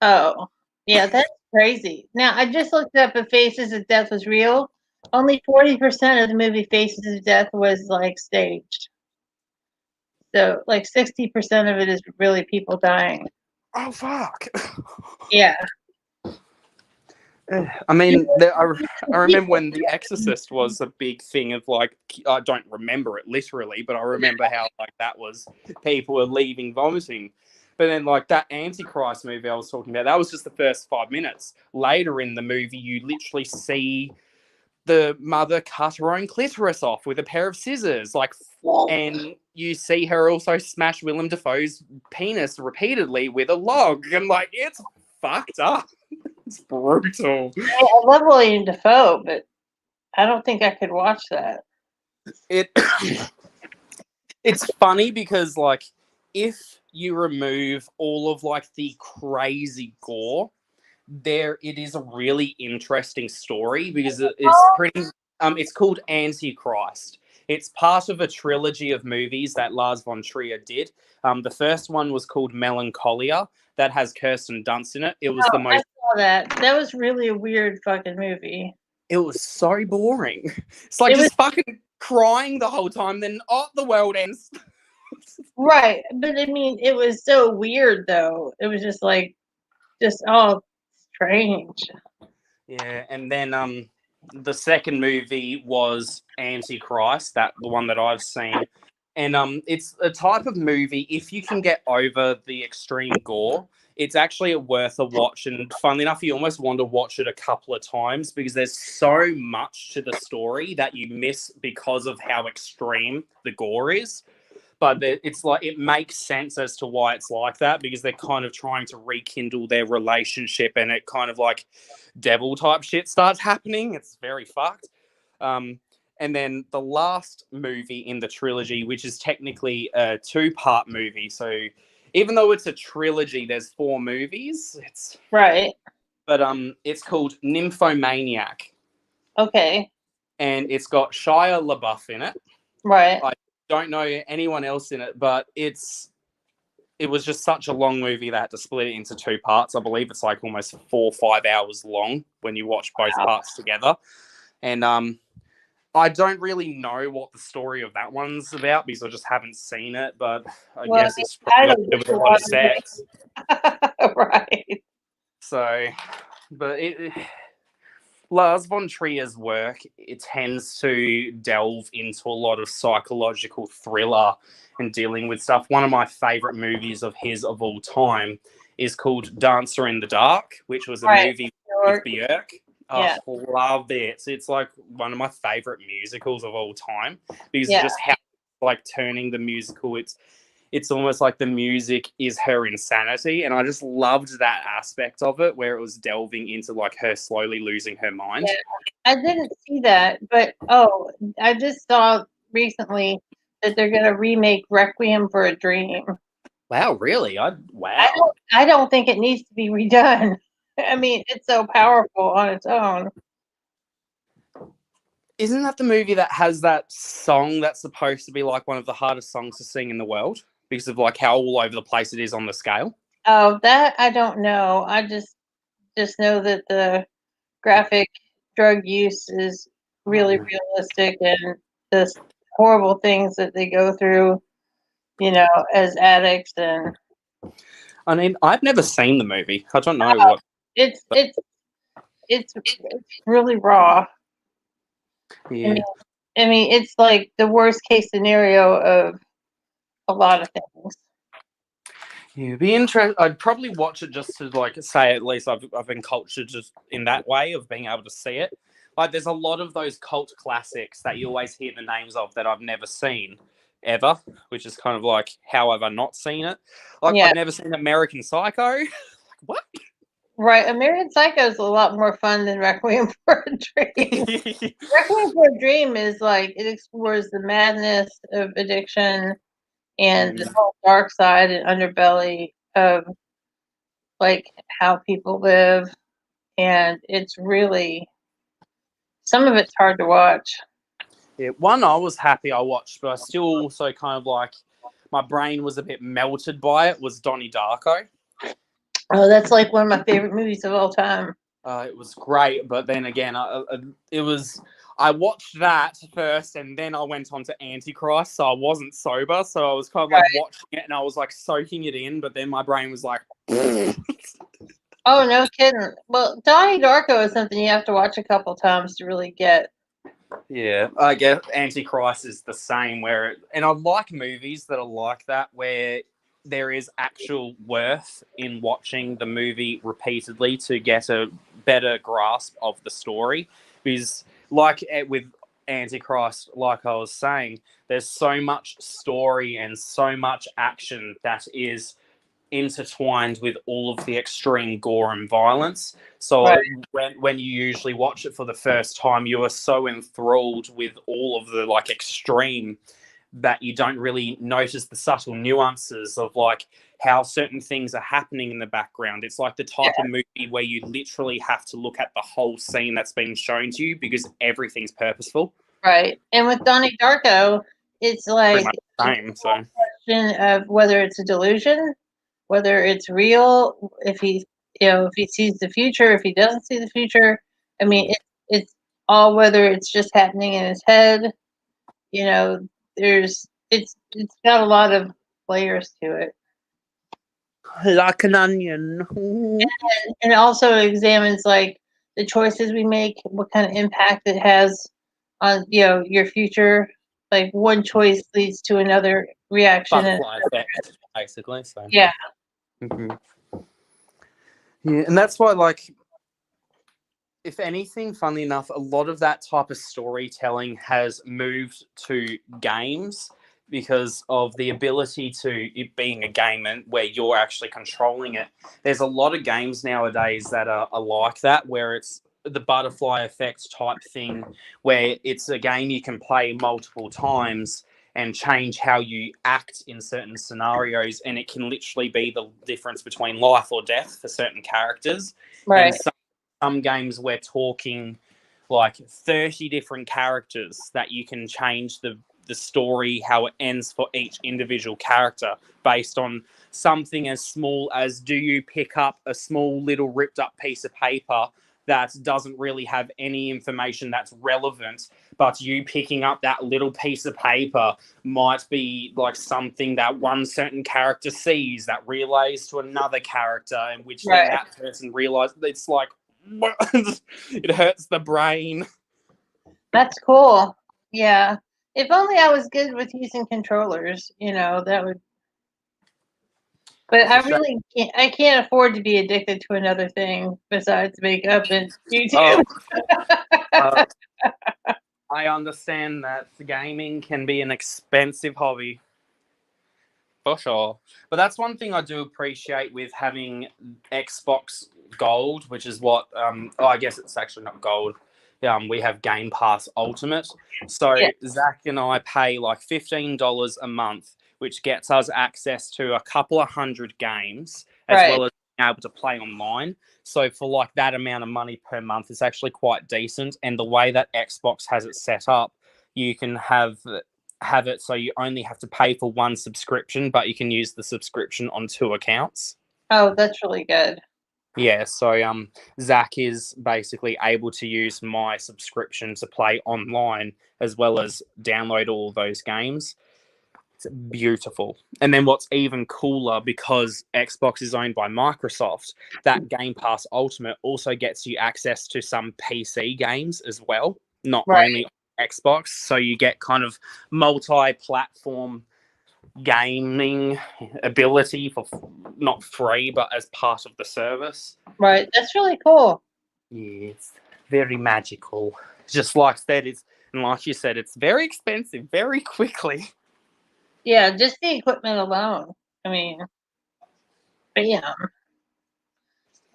Oh, yeah, that's crazy. Now, I just looked up if Faces of Death was real. Only 40% of the movie Faces of Death was like staged. So, like 60% of it is really people dying. oh, fuck. Yeah. I mean, I remember when The Exorcist was a big thing of like, I don't remember it literally, but I remember how like that was people were leaving vomiting. But then like that Antichrist movie I was talking about, that was just the first 5 minutes. Later in the movie, you literally see the mother cut her own clitoris off with a pair of scissors, like, and you see her also smash Willem Dafoe's penis repeatedly with a log, and like it's fucked up. It's brutal. I love William Dafoe, but I don't think I could watch that. It it's funny because like if you remove all of like the crazy gore, it is a really interesting story because it's pretty it's called Antichrist. It's part of a trilogy of movies that Lars von Trier did. The first one was called Melancholia, that has Kirsten Dunst in it. It was the I most saw that. That was really a weird fucking movie. it was so boring. It's like It just fucking crying the whole time, then the world ends. Right, but I mean, it was so weird though. It was just like, just all strange. Yeah, and then the second movie was Antichrist, the one that I've seen. And it's a type of movie, if you can get over the extreme gore, it's actually worth a watch. And funnily enough, you almost want to watch it a couple of times because there's so much to the story that you miss because of how extreme the gore is. But it's like it makes sense as to why it's like that because they're kind of trying to rekindle their relationship, and it kind of like devil type shit starts happening. It's very fucked. And then the last movie in the trilogy, which is technically a 2-part movie, so even though it's a trilogy, there's 4 movies. Right. But it's called Nymphomaniac, Okay. and it's got Shia LaBeouf in it. Right. I don't know anyone else in it, but it was just such a long movie that had to split it into 2 parts. I believe it's like almost 4 or 5 hours long when you watch both parts together. And I don't really know what the story of that one's about because I just haven't seen it, but I guess it's probably a lot of sex. Right. So, but Lars von Trier's work, it tends to delve into a lot of psychological thriller and dealing with stuff. One of my favorite movies of his of all time is called Dancer in the Dark, which was a movie with Björk. Yeah. I love it. It's like one of my favorite musicals of all time because just how like turning the musical, it's almost like the music is her insanity, and I just loved that aspect of it where it was delving into like her slowly losing her mind. Yeah. I didn't see that, but I just saw recently that they're going to remake Requiem for a Dream. Wow, really? Wow. I don't think it needs to be redone. I mean, it's so powerful on its own. Isn't that the movie that has that song that's supposed to be like one of the hardest songs to sing in the world because of like how all over the place it is on the scale? Oh, that I don't know. I just know that the graphic drug use is really realistic, and the horrible things that they go through, as addicts. And I mean, I've never seen the movie. I don't know what. It's really raw. Yeah. I mean, it's like the worst case scenario of a lot of things. Yeah, it'd be interesting. I'd probably watch it just to like say at least I've been cultured just in that way of being able to see it. Like there's a lot of those cult classics that you always hear the names of that I've never seen ever, which is kind of like how have I not seen it? Like I've never seen American Psycho. Like what? Right, American Psycho is a lot more fun than Requiem for a Dream. Requiem for a Dream is like it explores the madness of addiction and the whole dark side and underbelly of like how people live, and it's really some of it's hard to watch. Yeah, one I was happy I watched, but I still also kind of like my brain was a bit melted by it. Was Donnie Darko? Oh, that's like one of my favorite movies of all time. It was great, but then again, I watched that first, and then I went on to Antichrist, so I wasn't sober, so I was kind of like watching it, and I was like soaking it in, but then my brain was like, oh no kidding. Well, Donnie Darko is something you have to watch a couple times to really get. Yeah, I guess Antichrist is the same, and I like movies that are like that, where there is actual worth in watching the movie repeatedly to get a better grasp of the story. Because like with Antichrist, like I was saying, there's so much story and so much action that is intertwined with all of the extreme gore and violence. So Right. when you usually watch it for the first time, you are so enthralled with all of the like extreme that you don't really notice the subtle nuances of like how certain things are happening in the background. It's like the type of movie where you literally have to look at the whole scene that's being shown to you because everything's purposeful. Right. And with Donnie Darko, it's Pretty like much the same. So question of whether it's a delusion, whether it's real, if he, if he sees the future, if he doesn't see the future. I mean, it's all whether it's just happening in his head. It's got a lot of layers to it, like an onion. and it also examines like the choices we make, what kind of impact it has on your future. Like one choice leads to another reaction. Butterfly effect, basically. So Yeah. Mhm. Yeah, and that's why, like, if anything, funnily enough, a lot of that type of storytelling has moved to games because of the ability to it being a game and where you're actually controlling it. There's a lot of games nowadays that are like that, where it's the butterfly effect type thing, where it's a game you can play multiple times and change how you act in certain scenarios, and it can literally be the difference between life or death for certain characters. Right. And some games we're talking like 30 different characters that you can change the story, how it ends for each individual character based on something as small as, do you pick up a small little ripped up piece of paper that doesn't really have any information that's relevant, but you picking up that little piece of paper might be like something that one certain character sees that relays to another character, in which then Right. that person realizes. It's like it hurts the brain. That's cool. Yeah. If only I was good with using controllers, that would. But I really can't. I can't afford to be addicted to another thing besides makeup and YouTube. uh, I understand that gaming can be an expensive hobby. For sure. But that's one thing I do appreciate with having Xbox Gold, which is what, I guess it's actually not Gold. We have Game Pass Ultimate. So Yeah. Zach and I pay like $15 a month, which gets us access to a couple of hundred games, as Right. well as being able to play online. So for like that amount of money per month, it's actually quite decent. And the way that Xbox has it set up, you can have it so you only have to pay for one subscription, but you can use the subscription on 2 accounts. Oh, that's really good. Yeah, so Zach is basically able to use my subscription to play online as well as download all those games. It's beautiful. And then what's even cooler, because Xbox is owned by Microsoft, that Game Pass Ultimate also gets you access to some PC games as well, not Right. only Xbox. So you get kind of multi-platform gaming ability for not free, but as part of the service. Right. That's really cool. Yes, very magical. Just like that, and like you said, it's very expensive very quickly. Yeah, just the equipment alone. I mean, bam.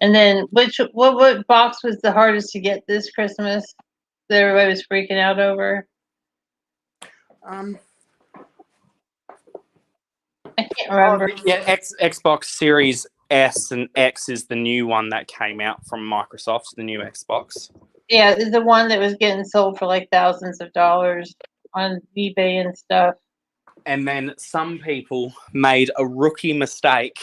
And then what box was the hardest to get this Christmas that everybody was freaking out over? I can't remember. Yeah, Xbox Series S and X is the new one that came out from Microsoft, the new Xbox. Yeah, it's the one that was getting sold for like thousands of dollars on eBay and stuff. And then some people made a rookie mistake.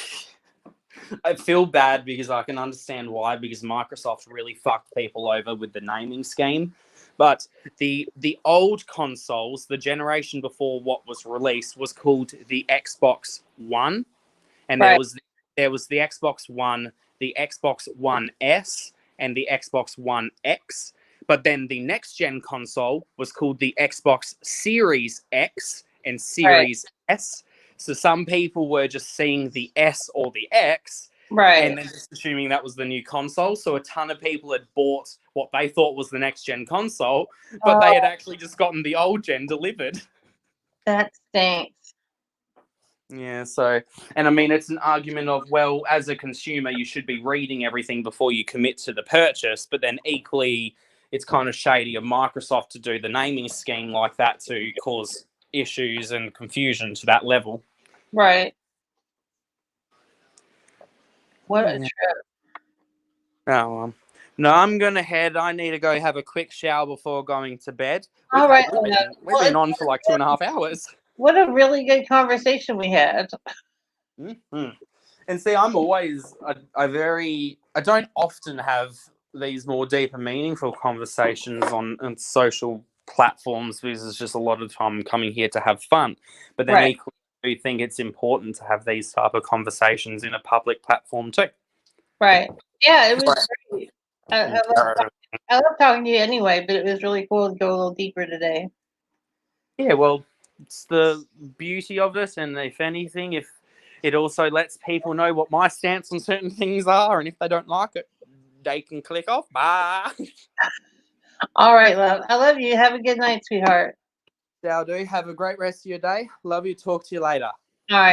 I feel bad because I can understand why, because Microsoft really fucked people over with the naming scheme. But the old consoles, the generation before what was released, was called the Xbox One, and Right. there was the Xbox One, the Xbox One S, and the Xbox One X. But then the next gen console was called the Xbox Series X and Series S. So some people were just seeing the S or the X Right. and then just assuming that was the new console. So a ton of people had bought what they thought was the next gen console, but they had actually just gotten the old gen delivered. That stinks. Yeah, so, and I mean, it's an argument of, well, as a consumer, you should be reading everything before you commit to the purchase, but then equally, it's kind of shady of Microsoft to do the naming scheme like that to cause issues and confusion to that level. Right. What a Yeah. trip. Oh, no, I'm going to head. I need to go have a quick shower before going to bed. All right. We've been on for like 2.5 hours. What a really good conversation we had. Mm-hmm. And see, I'm always I don't often have these more deep and meaningful conversations on social platforms because it's just a lot of time I'm coming here to have fun. But then Right. equally, I do think it's important to have these type of conversations in a public platform too. Right. Yeah, it was great. I love talking to you anyway, but it was really cool to go a little deeper today. Yeah, well, it's the beauty of it, and if anything, if it also lets people know what my stance on certain things are, and if they don't like it, they can click off. Bye. All right, love. I love you. Have a good night, sweetheart. Shall do. Have a great rest of your day. Love you. Talk to you later.